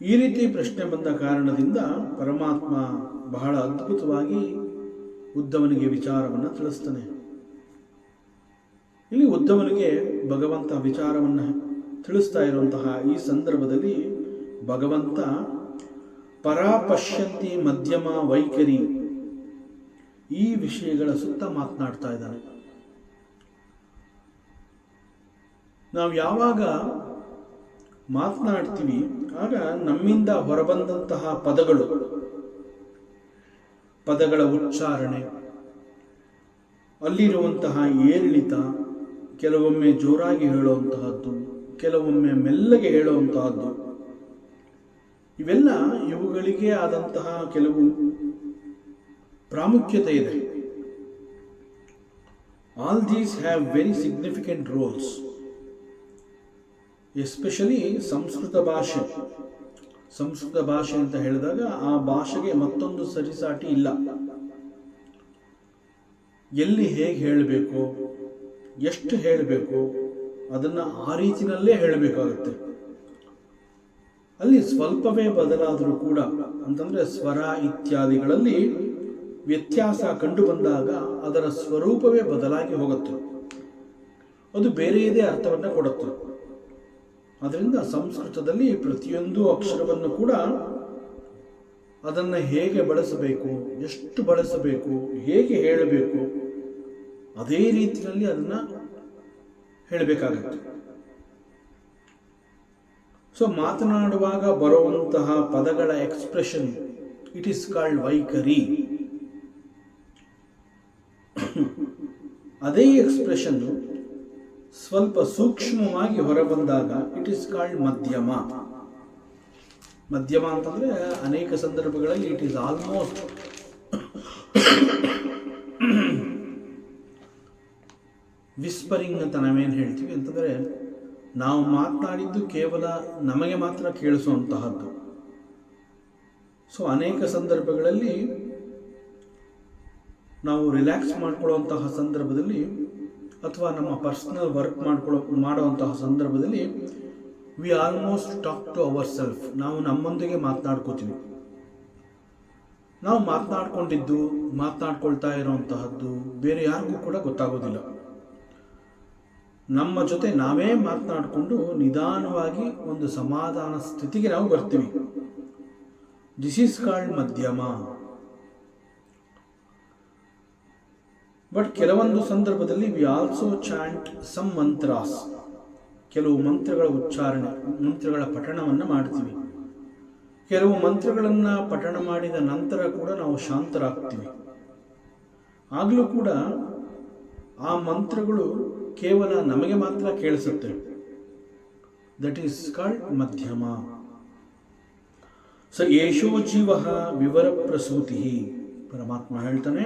ಈ ರೀತಿ ಪ್ರಶ್ನೆ ಬಂದ ಕಾರಣದಿಂದ ಪರಮಾತ್ಮ ಬಹಳ ಅದ್ಭುತವಾಗಿ ಉದ್ಧವನಿಗೆ ವಿಚಾರವನ್ನು ತಿಳಿಸ್ತಾನೆ. ಇಲ್ಲಿ ಉದ್ಧವನಿಗೆ ಭಗವಂತ ವಿಚಾರವನ್ನು ತಿಳಿಸ್ತಾ ಇರುವಂತಹ ಈ ಸಂದರ್ಭದಲ್ಲಿ ಭಗವಂತ ಪರಾಪಶ್ಯಂತಿ ಮಧ್ಯಮ ವೈಖರಿ ಈ ವಿಷಯಗಳ ಸುತ್ತ ಮಾತನಾಡ್ತಾ ಇದ್ದಾನೆ. ನಾವು ಯಾವಾಗ ಮಾತನಾಡ್ತೀವಿ ಆಗ ನಮ್ಮಿಂದ ಹೊರಬಂದಂತಹ ಪದಗಳ ಉಚ್ಚಾರಣೆ, ಅಲ್ಲಿರುವಂತಹ ಏರಿಳಿತ, ಕೆಲವೊಮ್ಮೆ ಜೋರಾಗಿ ಹೇಳುವಂತಹದ್ದು, ಕೆಲವೊಮ್ಮೆ ಮೆಲ್ಲಗೆ ಹೇಳುವಂತಹದ್ದು, ಇವುಗಳಿಗೆ ಆದಂತಹ ಕೆಲವು ಪ್ರಾಮುಖ್ಯತೆ ಇದೆ. All these have very significant roles. Especially Sanskrit ಭಾಷೆ ಅಂತ ಹೇಳಿದಾಗ ಆ ಭಾಷೆಗೆ ಮತ್ತೊಂದು ಸರಿಸಾಟಿ ಇಲ್ಲ. ಎಲ್ಲಿ ಹೇಗೆ ಹೇಳಬೇಕು, ಎಷ್ಟು ಹೇಳಬೇಕು ಅದನ್ನು ಆ ರೀತಿಯಲ್ಲೇ ಹೇಳಬೇಕಾಗುತ್ತೆ. ಅಲ್ಲಿ ಸ್ವಲ್ಪವೇ ಬದಲಾದರೂ ಕೂಡ ಅಂತಂದರೆ ಸ್ವರ ಇತ್ಯಾದಿಗಳಲ್ಲಿ ವ್ಯತ್ಯಾಸ ಕಂಡು ಬಂದಾಗ ಅದರ ಸ್ವರೂಪವೇ ಬದಲಾಗಿ ಹೋಗುತ್ತೆ, ಅದು ಬೇರೆಯದೇ ಅರ್ಥವನ್ನು ಕೊಡುತ್ತೆ. ಅದರಿಂದ ಸಂಸ್ಕೃತದಲ್ಲಿ ಪ್ರತಿಯೊಂದು ಅಕ್ಷರವನ್ನು ಕೂಡ ಅದನ್ನು ಹೇಗೆ ಬಳಸಬೇಕು, ಎಷ್ಟು ಬಳಸಬೇಕು, ಹೇಗೆ ಹೇಳಬೇಕು ಅದೇ ರೀತಿಯಲ್ಲಿ ಅದನ್ನು ಹೇಳಬೇಕಾಗುತ್ತೆ. ಸೊ ಮಾತನಾಡುವಾಗ ಬರುವಂತಹ ಪದಗಳ ಎಕ್ಸ್ಪ್ರೆಷನ್ ಇಟ್ ಈಸ್ ಕಾಲ್ಡ್ ವೈಖರಿ. ಅದೇ ಎಕ್ಸ್ಪ್ರೆಷನ್ ಸ್ವಲ್ಪ ಸೂಕ್ಷ್ಮವಾಗಿ ಹೊರಬಂದಾಗ ಇಟ್ ಈಸ್ ಕಾಲ್ಡ್ ಮಧ್ಯಮ. ಮಧ್ಯಮ ಅಂತಂದ್ರೆ ಅನೇಕ ಸಂದರ್ಭಗಳಲ್ಲಿ ಇಟ್ ಈಸ್ ಆಲ್ಮೋಸ್ಟ್ ವಿಸ್ಪರಿಂಗ್ ಅಂತ ನಾವೇನು ಹೇಳ್ತೀವಿ ಅಂತಂದರೆ ನಾವು ಮಾತನಾಡಿದ್ದು ಕೇವಲ ನಮಗೆ ಮಾತ್ರ ಕೇಳಿಸುವಂತಹದ್ದು. ಸೊ ಅನೇಕ ಸಂದರ್ಭಗಳಲ್ಲಿ ನಾವು ರಿಲ್ಯಾಕ್ಸ್ ಮಾಡ್ಕೊಳ್ಳುವಂತಹ ಸಂದರ್ಭದಲ್ಲಿ ಅಥವಾ ನಮ್ಮ ಪರ್ಸನಲ್ ವರ್ಕ್ ಮಾಡುವಂತಹ ಸಂದರ್ಭದಲ್ಲಿ we almost talk to our self. ನಾವು ನಮ್ಮೊಂದಿಗೆ ಮಾತನಾಡ್ಕೋತೀವಿ. ನಾವು ಮಾತನಾಡ್ಕೊಳ್ತಾ ಇರೋವಂತಹದ್ದು ಬೇರೆ ಯಾರಿಗೂ ಕೂಡ ಗೊತ್ತಾಗೋದಿಲ್ಲ. ನಮ್ಮ ಜೊತೆ ನಾವೇ ಮಾತನಾಡಿಕೊಂಡು ನಿಧಾನವಾಗಿ ಒಂದು ಸಮಾಧಾನ ಸ್ಥಿತಿಗೆ ನಾವು ಬರ್ತೀವಿ. ದಿಸ್ ಈಸ್ ಕಾಲ್ಡ್ ಮಧ್ಯಮ. ಬಟ್ ಕೆಲವೊಂದು ಸಂದರ್ಭದಲ್ಲಿ ವಿ ಆಲ್ಸೋ ಚಾಂಟ್ ಸಮ್ ಮಂತ್ರಾಸ್. ಕೆಲವು ಮಂತ್ರಗಳ ಉಚ್ಚಾರಣೆ, ಮಂತ್ರಗಳ ಪಠಣವನ್ನು ಮಾಡ್ತೀವಿ. ಕೆಲವು ಮಂತ್ರಗಳನ್ನು ಪಠಣ ಮಾಡಿದ ನಂತರ ಕೂಡ ನಾವು ಶಾಂತರಾಗ್ತೀವಿ. ಆಗಲೂ ಕೂಡ ಆ ಮಂತ್ರಗಳು ಕೇವಲ ನಮಗೆ ಮಾತ್ರ ಕೇಳಿಸುತ್ತೆ. ದಟ್ ಈಸ್ ಕಾಲ್ಡ್ ಮಧ್ಯಮ. ಸ ಯೇಷೋ ಜೀವ ವಿವರ ಪ್ರಸೂತಿ. ಪರಮಾತ್ಮ ಹೇಳ್ತಾನೆ,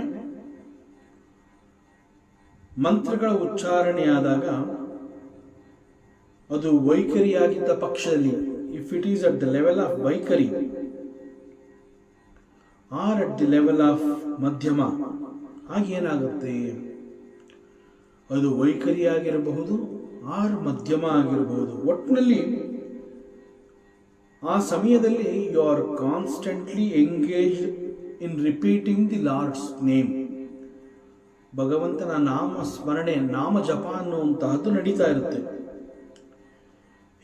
ಮಂತ್ರಗಳ ಉಚ್ಚಾರಣೆಯಾದಾಗ ಅದು ವೈಖರಿಯಾಗಿದ್ದ ಪಕ್ಷದಲ್ಲಿ, if it is at the level of vaikhari or at the level of madhyama, ಆಗೇನಾಗುತ್ತೆ, ಅದು ವೈಖರಿಯಾಗಿರಬಹುದು ಆರ್ ಮಧ್ಯಮ ಆಗಿರಬಹುದು. ಒಟ್ಟಿನಲ್ಲಿ ಆ ಸಮಯದಲ್ಲಿ you are constantly engaged in repeating the Lord's name. ಭಗವಂತನ ನಾಮ ಸ್ಮರಣೆ, ನಾಮ ಜಪ ಅನ್ನುವಂತಹದ್ದು ನಡೀತಾ ಇರುತ್ತೆ.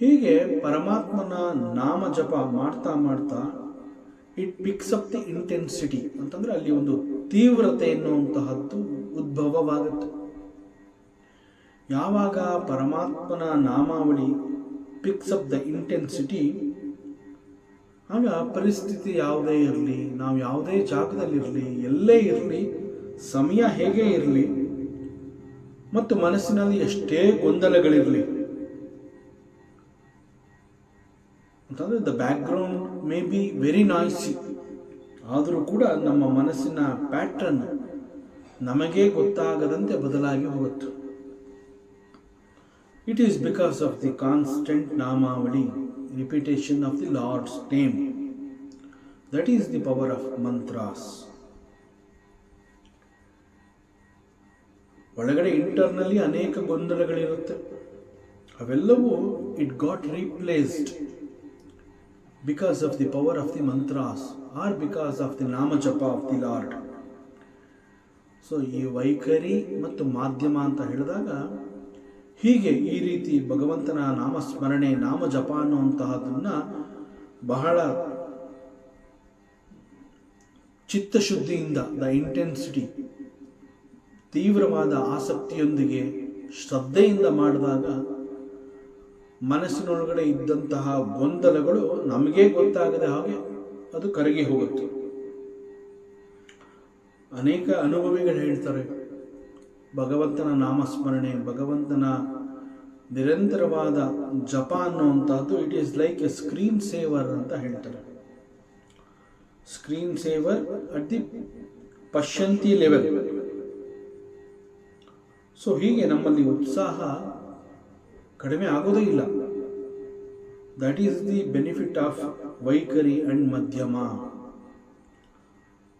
ಹೀಗೆ ಪರಮಾತ್ಮನ ನಾಮ ಜಪ ಮಾಡ್ತಾ ಮಾಡ್ತಾ it picks up the intensity ಅಂತಂದ್ರೆ ಅಲ್ಲಿ ಒಂದು ತೀವ್ರತೆ ಎನ್ನುವಂತಹದ್ದು ಉದ್ಭವವಾಗುತ್ತೆ. ಯಾವಾಗ ಪರಮಾತ್ಮನ ನಾಮಾವಳಿ ಪಿಕ್ಸ್ ಅಪ್ ದ ಇಂಟೆನ್ಸಿಟಿ, ಆಗ ಪರಿಸ್ಥಿತಿ ಯಾವುದೇ ಇರಲಿ, ನಾವು ಯಾವುದೇ ಜಾಗದಲ್ಲಿರಲಿ, ಎಲ್ಲೇ ಇರಲಿ, ಸಮಯ ಹೇಗೆ ಇರಲಿ ಮತ್ತು ಮನಸ್ಸಿನಲ್ಲಿ ಎಷ್ಟೇ ಗೊಂದಲಗಳಿರಲಿ ಅಂತಂದರೆ the background may be very ನಾಯ್ಸಿ, ಆದರೂ ಕೂಡ ನಮ್ಮ ಮನಸ್ಸಿನ ಪ್ಯಾಟ್ರನ್ ನಮಗೇ ಗೊತ್ತಾಗದಂತೆ ಬದಲಾಗಿ ಹೋಗುತ್ತೆ. It is because of the constant namavali, repetition of the Lord's name. That is the power of mantras. ಒಳಗಡೆ ಇಂಟರ್ನಲ್ಲಿ ಅನೇಕ ಗೊಂದಲಗಳಿರುತ್ತೆ. ಅವೆಲ್ಲವೂ it got replaced because of the power of the mantras or because of the nama japa of the Lord. So ಈ ವೈಖರಿ ಮತ್ತು ಮಾಧ್ಯಮ ಅಂತ ಹೇಳಿದಾಗ ಹೀಗೆ ಈ ರೀತಿ ಭಗವಂತನ ನಾಮಸ್ಮರಣೆ ನಾಮ ಜಪ ಅನ್ನುವಂತಹದನ್ನು ಬಹಳ ಚಿತ್ತಶುದ್ಧಿಯಿಂದ, ದ ಇಂಟೆನ್ಸಿಟಿ, ತೀವ್ರವಾದ ಆಸಕ್ತಿಯೊಂದಿಗೆ ಶ್ರದ್ಧೆಯಿಂದ ಮಾಡಿದಾಗ ಮನಸ್ಸಿನೊಳಗಡೆ ಇದ್ದಂತಹ ಗೊಂದಲಗಳು ನಮಗೇ ಗೊತ್ತಾಗದೆ ಹಾಗೆ ಅದು ಕರಗಿ ಹೋಗುತ್ತೆ. ಅನೇಕ ಅನುಭವಿಗಳು ಹೇಳ್ತಾರೆ, ಭಗವಂತನ ನಾಮಸ್ಮರಣೆ, ಭಗವಂತನ ನಿರಂತರವಾದ ಜಪ ಅನ್ನುವಂಥದ್ದು it is like a screen saver ಅಂತ ಹೇಳ್ತಾರೆ. Screen saver at the pashyanti level. So ಹೀಗೆ ನಮ್ಮಲ್ಲಿ ಉತ್ಸಾಹ ಕಡಿಮೆ ಆಗೋದೇ ಇಲ್ಲ. That is the benefit of vaikhari and madhyama.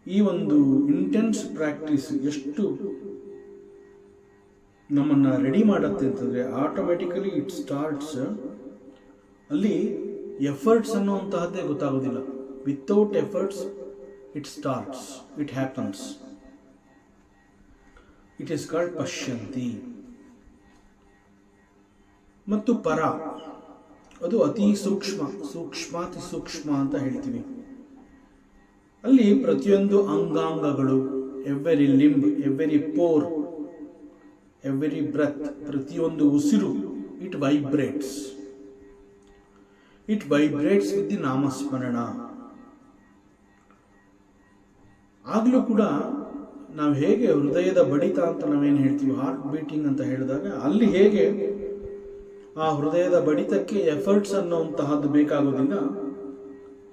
ಈ ಒಂದು ಇಂಟೆನ್ಸ್ ಪ್ರಾಕ್ಟೀಸ್ ಎಷ್ಟು ನಮ್ಮನ್ನು ರೆಡಿ ಮಾಡುತ್ತೆ ಅಂತಂದರೆ ಆಟೋಮೆಟಿಕಲಿ ಇಟ್ ಸ್ಟಾರ್ಟ್ಸ್. ಅಲ್ಲಿ ಎಫರ್ಟ್ಸ್ ಅನ್ನುವಂತಹದ್ದೇ ಗೊತ್ತಾಗೋದಿಲ್ಲ. Without efforts it starts, it happens. It is called pashyanti. ಮತ್ತು ಪರ, ಅದು ಅತಿ ಸೂಕ್ಷ್ಮ, ಸೂಕ್ಷ್ಮಾತಿ ಸೂಕ್ಷ್ಮ ಅಂತ ಹೇಳ್ತೀವಿ. ಅಲ್ಲಿ ಪ್ರತಿಯೊಂದು ಅಂಗಾಂಗಗಳು, every limb, every pore, every breath, ಪ್ರತಿಯೊಂದು ಉಸಿರು it vibrates. It vibrates with the namasmarana. ಆಗಲೂ ಕೂಡ ನಾವು ಹೇಗೆ ಹೃದಯದ ಬಡಿತ ಅಂತ ನಾವೇನು ಹೇಳ್ತೀವಿ, ಹಾರ್ಟ್ ಬೀಟಿಂಗ್ ಅಂತ ಹೇಳಿದಾಗ, ಅಲ್ಲಿ ಹೇಗೆ ಆ ಹೃದಯದ ಬಡಿತಕ್ಕೆ ಎಫರ್ಟ್ಸ್ ಅನ್ನುವಂತಹದ್ದು ಬೇಕಾಗೋದಿಲ್ಲ,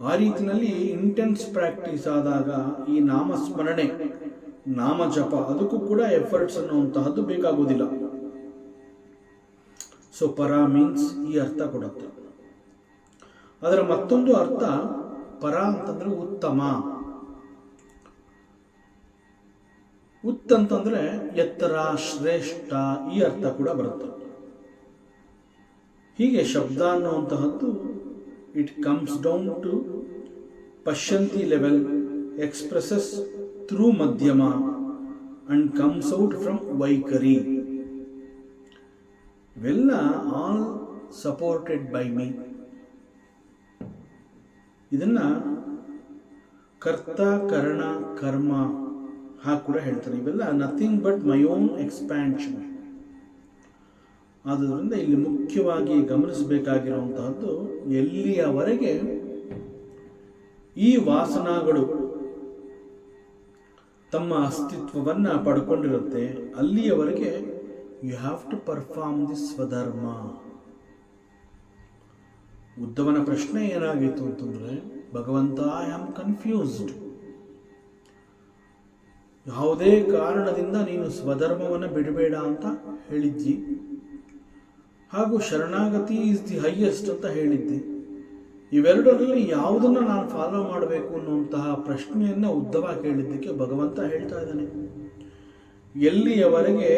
ಆ ರೀತಿಯಲ್ಲಿ ಇಂಟೆನ್ಸ್ ಪ್ರಾಕ್ಟೀಸ್ ಆದಾಗ ಈ ನಾಮಸ್ಮರಣೆ, ನಾಮ ಜಪ, ಅದಕ್ಕೂ ಕೂಡ ಎಫರ್ಟ್ಸ್ ಅನ್ನುವಂತಹದ್ದು ಬೇಕಾಗುವುದಿಲ್ಲ. ಸೊ ಪರ ಮೀನ್ಸ್ ಈ ಅರ್ಥ ಕೊಡುತ್ತೆ. ಅದರ ಮತ್ತೊಂದು ಅರ್ಥ ಪರ ಅಂತಂದ್ರೆ ಉತ್ತಮ. ಅಂತಂದ್ರೆ ಎತ್ತರ, ಶ್ರೇಷ್ಠ, ಈ ಅರ್ಥ ಕೂಡ ಬರುತ್ತೆ. ಹೀಗೆ ಶಬ್ದ ಅನ್ನುವಂತಹದ್ದು it comes down to pashyanti level, expresses through madhyama and comes out from vaikhari. ಇವೆಲ್ಲ ಆಲ್ ಸಪೋರ್ಟೆಡ್ ಬೈ ಮೀ. ಇದನ್ನ ಕರ್ತ, ಕರಣ, ಕರ್ಮ ಹಾಗೆ ಕೂಡ ಹೇಳ್ತಾರೆ. ಇವೆಲ್ಲ nothing but my own expansion. ಆದುದರಿಂದ ಇಲ್ಲಿ ಮುಖ್ಯವಾಗಿ ಗಮನಿಸಬೇಕಾಗಿರುವಂತಹದ್ದು, ಎಲ್ಲಿಯವರೆಗೆ ಈ ವಾಸನಾಗಳು ತಮ್ಮ ಅಸ್ತಿತ್ವವನ್ನು ಪಡ್ಕೊಂಡಿರುತ್ತೆ ಅಲ್ಲಿಯವರೆಗೆ you have to perform the swadharma. ಉದ್ಧವನ ಪ್ರಶ್ನೆ ಏನಾಗಿತ್ತು ಅಂತಂದ್ರೆ, ಭಗವಂತ ಐ ಆಮ್ ಕನ್ಫ್ಯೂಸ್ಡ್, ಯಾವುದೇ ಕಾರಣದಿಂದ ನೀನು ಸ್ವಧರ್ಮವನ್ನು ಬಿಡಬೇಡ ಅಂತ ಹೇಳಿದ್ದಿ, ಹಾಗೂ ಶರಣಾಗತಿ ಈಸ್ ದಿ ಹೈಯೆಸ್ಟ್ ಅಂತ ಹೇಳಿದ್ದೆ. ಇವೆರಡರಲ್ಲಿ ಯಾವುದನ್ನು ನಾನು ಫಾಲೋ ಮಾಡಬೇಕು ಅನ್ನುವಂತಹ ಪ್ರಶ್ನೆಯನ್ನು ಉದ್ಧವ ಕೇಳಿದ್ದಕ್ಕೆ ಭಗವಂತ ಹೇಳ್ತಾ ಇದ್ದಾನೆ, ಎಲ್ಲಿಯವರೆಗೆ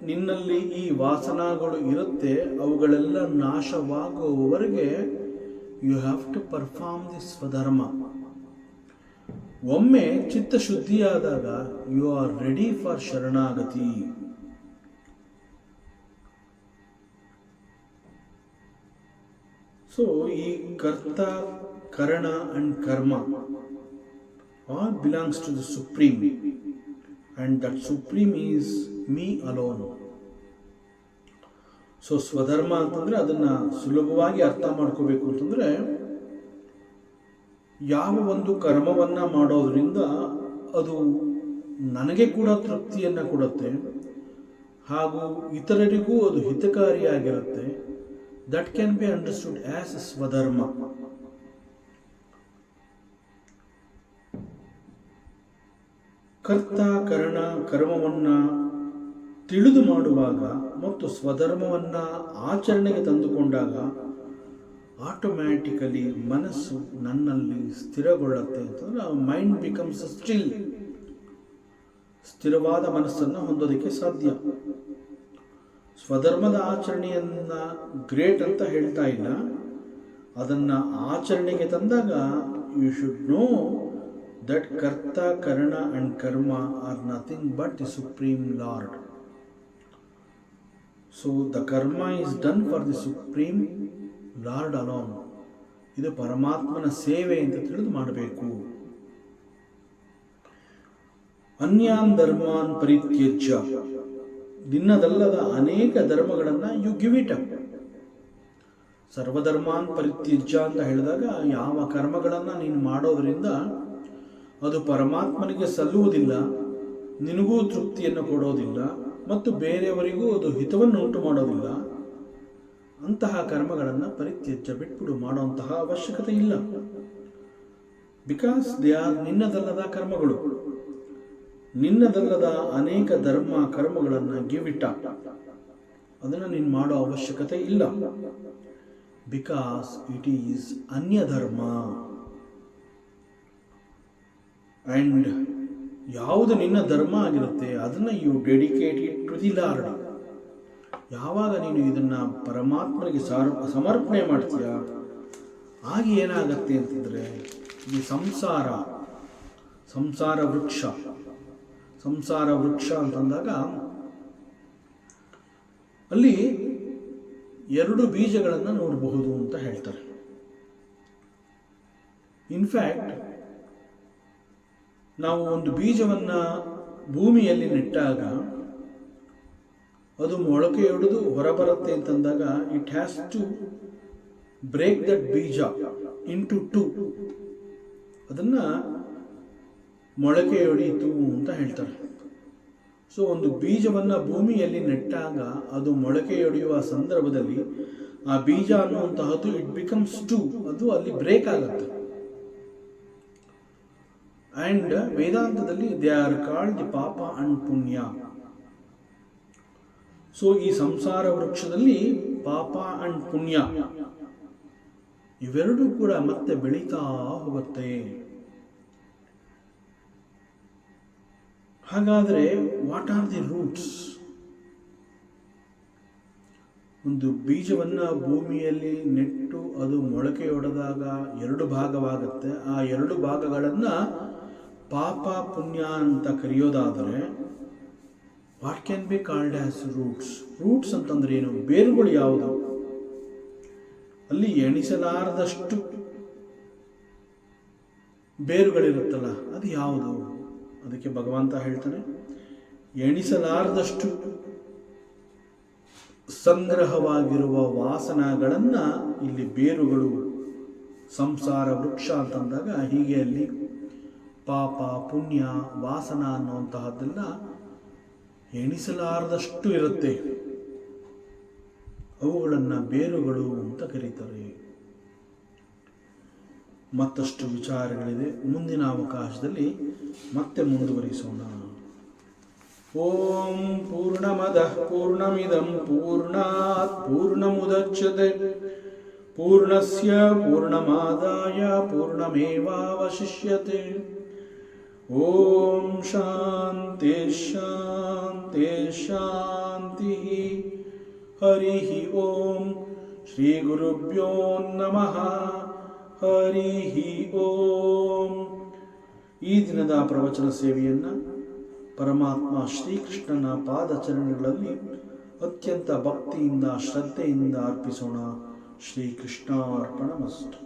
ನಿನ್ನಲ್ಲಿ ಈ ವಾಸನಾಗಳು ಇರುತ್ತೆ ಅವುಗಳೆಲ್ಲ ನಾಶವಾಗುವವರೆಗೆ you have to perform the swadharma. ಒಮ್ಮೆ ಚಿತ್ತಶುದ್ಧಿಯಾದಾಗ you are ready for sharanagati. So ಈ ಕರ್ತ, ಕರಣ ಅಂಡ್ ಕರ್ಮ all belongs to the supreme, and that supreme is me alone. So ಸ್ವಧರ್ಮ ಅಂತಂದ್ರೆ ಅದನ್ನ ಸುಲಭವಾಗಿ ಅರ್ಥ ಮಾಡ್ಕೋಬೇಕು ಅಂತಂದ್ರೆ, ಯಾವ ಒಂದು ಕರ್ಮವನ್ನ ಮಾಡೋದ್ರಿಂದ ಅದು ನನಗೆ ಕೂಡ ತೃಪ್ತಿಯನ್ನ ಕೊಡುತ್ತೆ ಹಾಗೂ ಇತರರಿಗೂ ಅದು ಹಿತಕಾರಿಯಾಗಿರುತ್ತೆ. That can be understood as swadharma. ಕರ್ತ, ಕರಣ, ಕರ್ಮವನ್ನ ತಿಳಿದು ಮಾಡುವಾಗ ಮತ್ತು ಸ್ವಧರ್ಮವನ್ನ ಆಚರಣೆಗೆ ತಂದುಕೊಂಡಾಗ ಆಟೋಮ್ಯಾಟಿಕಲಿ ಮನಸ್ಸು ನನ್ನಲ್ಲಿ ಸ್ಥಿರಗೊಳ್ಳುತ್ತೆ ಅಂತಂದ್ರೆ ಮೈಂಡ್ ಬಿಕಮ್ಸ್ ಸ್ಟಿಲ್. ಸ್ಥಿರವಾದ ಮನಸ್ಸನ್ನು ಹೊಂದೋದಕ್ಕೆ ಸಾಧ್ಯ. ಸ್ವಧರ್ಮದ ಆಚರಣೆಯನ್ನ ಗ್ರೇಟ್ ಅಂತ ಹೇಳ್ತಾ ಇಲ್ಲ, ಅದನ್ನು ಆಚರಣೆಗೆ ತಂದಾಗ you should know that karta karna and karma are nothing but the supreme lord. So the karma is done for the supreme lord alone. ಇದು ಪರಮಾತ್ಮನ ಸೇವೆ ಅಂತ ತಿಳಿದು ಮಾಡಬೇಕು. ಅನ್ಯಾನ್ ಧರ್ಮಾನ್ ಪರಿತ್ಯಜ್ಯ, ನಿನ್ನದಲ್ಲದ ಅನೇಕ ಧರ್ಮಗಳನ್ನು ಯು ಗಿವ್ ಇಟ್ ಅಪ್. ಸರ್ವಧರ್ಮಾನ್ ಪರಿತ್ಯಜ್ಯ ಅಂತ ಹೇಳಿದಾಗ ಯಾವ ಕರ್ಮಗಳನ್ನು ನೀನು ಮಾಡೋದರಿಂದ ಅದು ಪರಮಾತ್ಮನಿಗೆ ಸಲ್ಲುವುದಿಲ್ಲ, ನಿನಗೂ ತೃಪ್ತಿಯನ್ನು ಕೊಡೋದಿಲ್ಲ ಮತ್ತು ಬೇರೆಯವರಿಗೂ ಅದು ಹಿತವನ್ನು ಉಂಟು ಮಾಡೋದಿಲ್ಲ, ಅಂತಹ ಕರ್ಮಗಳನ್ನು ಪರಿತ್ಯಜ್ಯ, ಬಿಟ್ಬಿಡು, ಮಾಡುವಂತಹ ಅವಶ್ಯಕತೆ ಇಲ್ಲ. ಬಿಕಾಸ್ ದೇ ಆರ್ ನಿನ್ನದಲ್ಲದ ಕರ್ಮಗಳು. ನಿನ್ನದಲ್ಲದ ಅನೇಕ ಧರ್ಮ ಕರ್ಮಗಳನ್ನು ಗಿವ್ ಇಟ್ ಅಪ್, ಅದನ್ನು ನೀನು ಮಾಡೋ ಅವಶ್ಯಕತೆ ಇಲ್ಲ. ಬಿಕಾಸ್ ಇಟ್ ಈಸ್ ಅನ್ಯ ಧರ್ಮ. ಆ್ಯಂಡ್ ಯಾವುದು ನಿನ್ನ ಧರ್ಮ ಆಗಿರುತ್ತೆ ಅದನ್ನು you dedicate it to the Lord. ಯಾವಾಗ ನೀನು ಇದನ್ನು ಪರಮಾತ್ಮನಿಗೆ ಸಮರ್ಪಣೆ ಮಾಡ್ತೀಯ, ಆಗ ಏನಾಗತ್ತೆ ಅಂತಂದರೆ ಈ ಸಂಸಾರ ವೃಕ್ಷ ಅಂತಂದಾಗ ಅಲ್ಲಿ 2 ಬೀಜಗಳನ್ನು ನೋಡಬಹುದು ಅಂತ ಹೇಳ್ತಾರೆ. ಇನ್ಫ್ಯಾಕ್ಟ್ ನಾವು ಒಂದು ಬೀಜವನ್ನು ಭೂಮಿಯಲ್ಲಿ ನೆಟ್ಟಾಗ ಅದು ಮೊಳಕೆಯೊಡೆದು ಹೊರಬರುತ್ತೆ ಅಂತಂದಾಗ it has to break that bija into 2. ಅದನ್ನು ಮೊಳಕೆಯೊಡೆಯಿತು ಅಂತ ಹೇಳ್ತಾರೆ. ಸೊ ಒಂದು ಬೀಜವನ್ನು ಭೂಮಿಯಲ್ಲಿ ನೆಟ್ಟಾಗ ಅದು ಮೊಳಕೆಯೊಡೆಯುವ ಸಂದರ್ಭದಲ್ಲಿ ಆ ಬೀಜ ಅನ್ನುವಂತಹದ್ದು ಇಟ್ ಬಿಕಮ್ಸ್ 2, ಅದು ಅಲ್ಲಿ ಬ್ರೇಕ್ ಆಗುತ್ತೆ. ಆ್ಯಂಡ್ ವೇದಾಂತದಲ್ಲಿ they are called the papa and punya. So ಈ ಸಂಸಾರ ವೃಕ್ಷದಲ್ಲಿ ಪಾಪ ಅಂಡ್ ಪುಣ್ಯ ಇವೆರಡೂ ಕೂಡ ಮತ್ತೆ ಬೆಳೀತಾ ಹೋಗುತ್ತೆ. ಹಾಗಾದರೆ ವಾಟ್ ಆರ್ ದಿ ರೂಟ್ಸ್? ಒಂದು ಬೀಜವನ್ನು ಭೂಮಿಯಲ್ಲಿ ನೆಟ್ಟು ಅದು ಮೊಳಕೆಯೊಡೆದಾಗ 2 ಭಾಗವಾಗುತ್ತೆ. ಆ 2 ಭಾಗಗಳನ್ನು ಪಾಪ ಪುಣ್ಯ ಅಂತ ಕರೆಯೋದಾದರೆ what can be called as roots? Roots ಅಂತಂದ್ರೆ ಏನು? ಬೇರುಗಳು ಯಾವುದು? ಅಲ್ಲಿ ಎಣಿಸಲಾರದಷ್ಟು ಬೇರುಗಳಿರುತ್ತಲ್ಲ, ಅದು ಯಾವುದು? ಅದಕ್ಕೆ ಭಗವಂತ ಹೇಳ್ತಾನೆ, ಎಣಿಸಲಾರದಷ್ಟು ಸಂಗ್ರಹವಾಗಿರುವ ವಾಸನಗಳನ್ನು ಇಲ್ಲಿ ಬೇರುಗಳು, ಸಂಸಾರ ವೃಕ್ಷ ಅಂತಂದಾಗ ಹೀಗೆ ಅಲ್ಲಿ ಪಾಪ ಪುಣ್ಯ ವಾಸನ ಅನ್ನುವಂತಹದ್ದೆಲ್ಲ ಎಣಿಸಲಾರದಷ್ಟು ಇರುತ್ತೆ. ಅವುಗಳನ್ನು ಬೇರುಗಳು ಅಂತ ಕರೀತಾರೆ. ಮತ್ತಷ್ಟು ವಿಚಾರಗಳಿದೆ, ಮುಂದಿನ ಅವಕಾಶದಲ್ಲಿ ಮತ್ತೆ ಮುಂದುವರಿಸೋಣ. ಓಂ ಪೂರ್ಣಮದಃ ಪೂರ್ಣಮಿದಂ ಪೂರ್ಣಾತ್ ಪೂರ್ಣಮುದಚ್ಯತೆ ಪೂರ್ಣಸ್ಯ ಪೂರ್ಣಮಾದಾಯ ಪೂರ್ಣಮೇವಾವಶಿಷ್ಯತೆ. ಓಂ ಶಾಂತಿ ಶಾಂತಿ ಶಾಂತಿ. ಹರಿ ಓಂ. ಶ್ರೀ ಗುರುಭ್ಯೋ ನಮಃ. ಹರಿ ಓಂ. ಈ ದಿನದ ಪ್ರವಚನ ಸೇವೆಯನ್ನು ಪರಮಾತ್ಮ ಶ್ರೀಕೃಷ್ಣನ ಪಾದಚರಣಗಳಲ್ಲಿ ಅತ್ಯಂತ ಭಕ್ತಿಯಿಂದ ಶ್ರದ್ಧೆಯಿಂದ ಅರ್ಪಿಸೋಣ. ಶ್ರೀಕೃಷ್ಣಾರ್ಪಣಮಸ್ತು.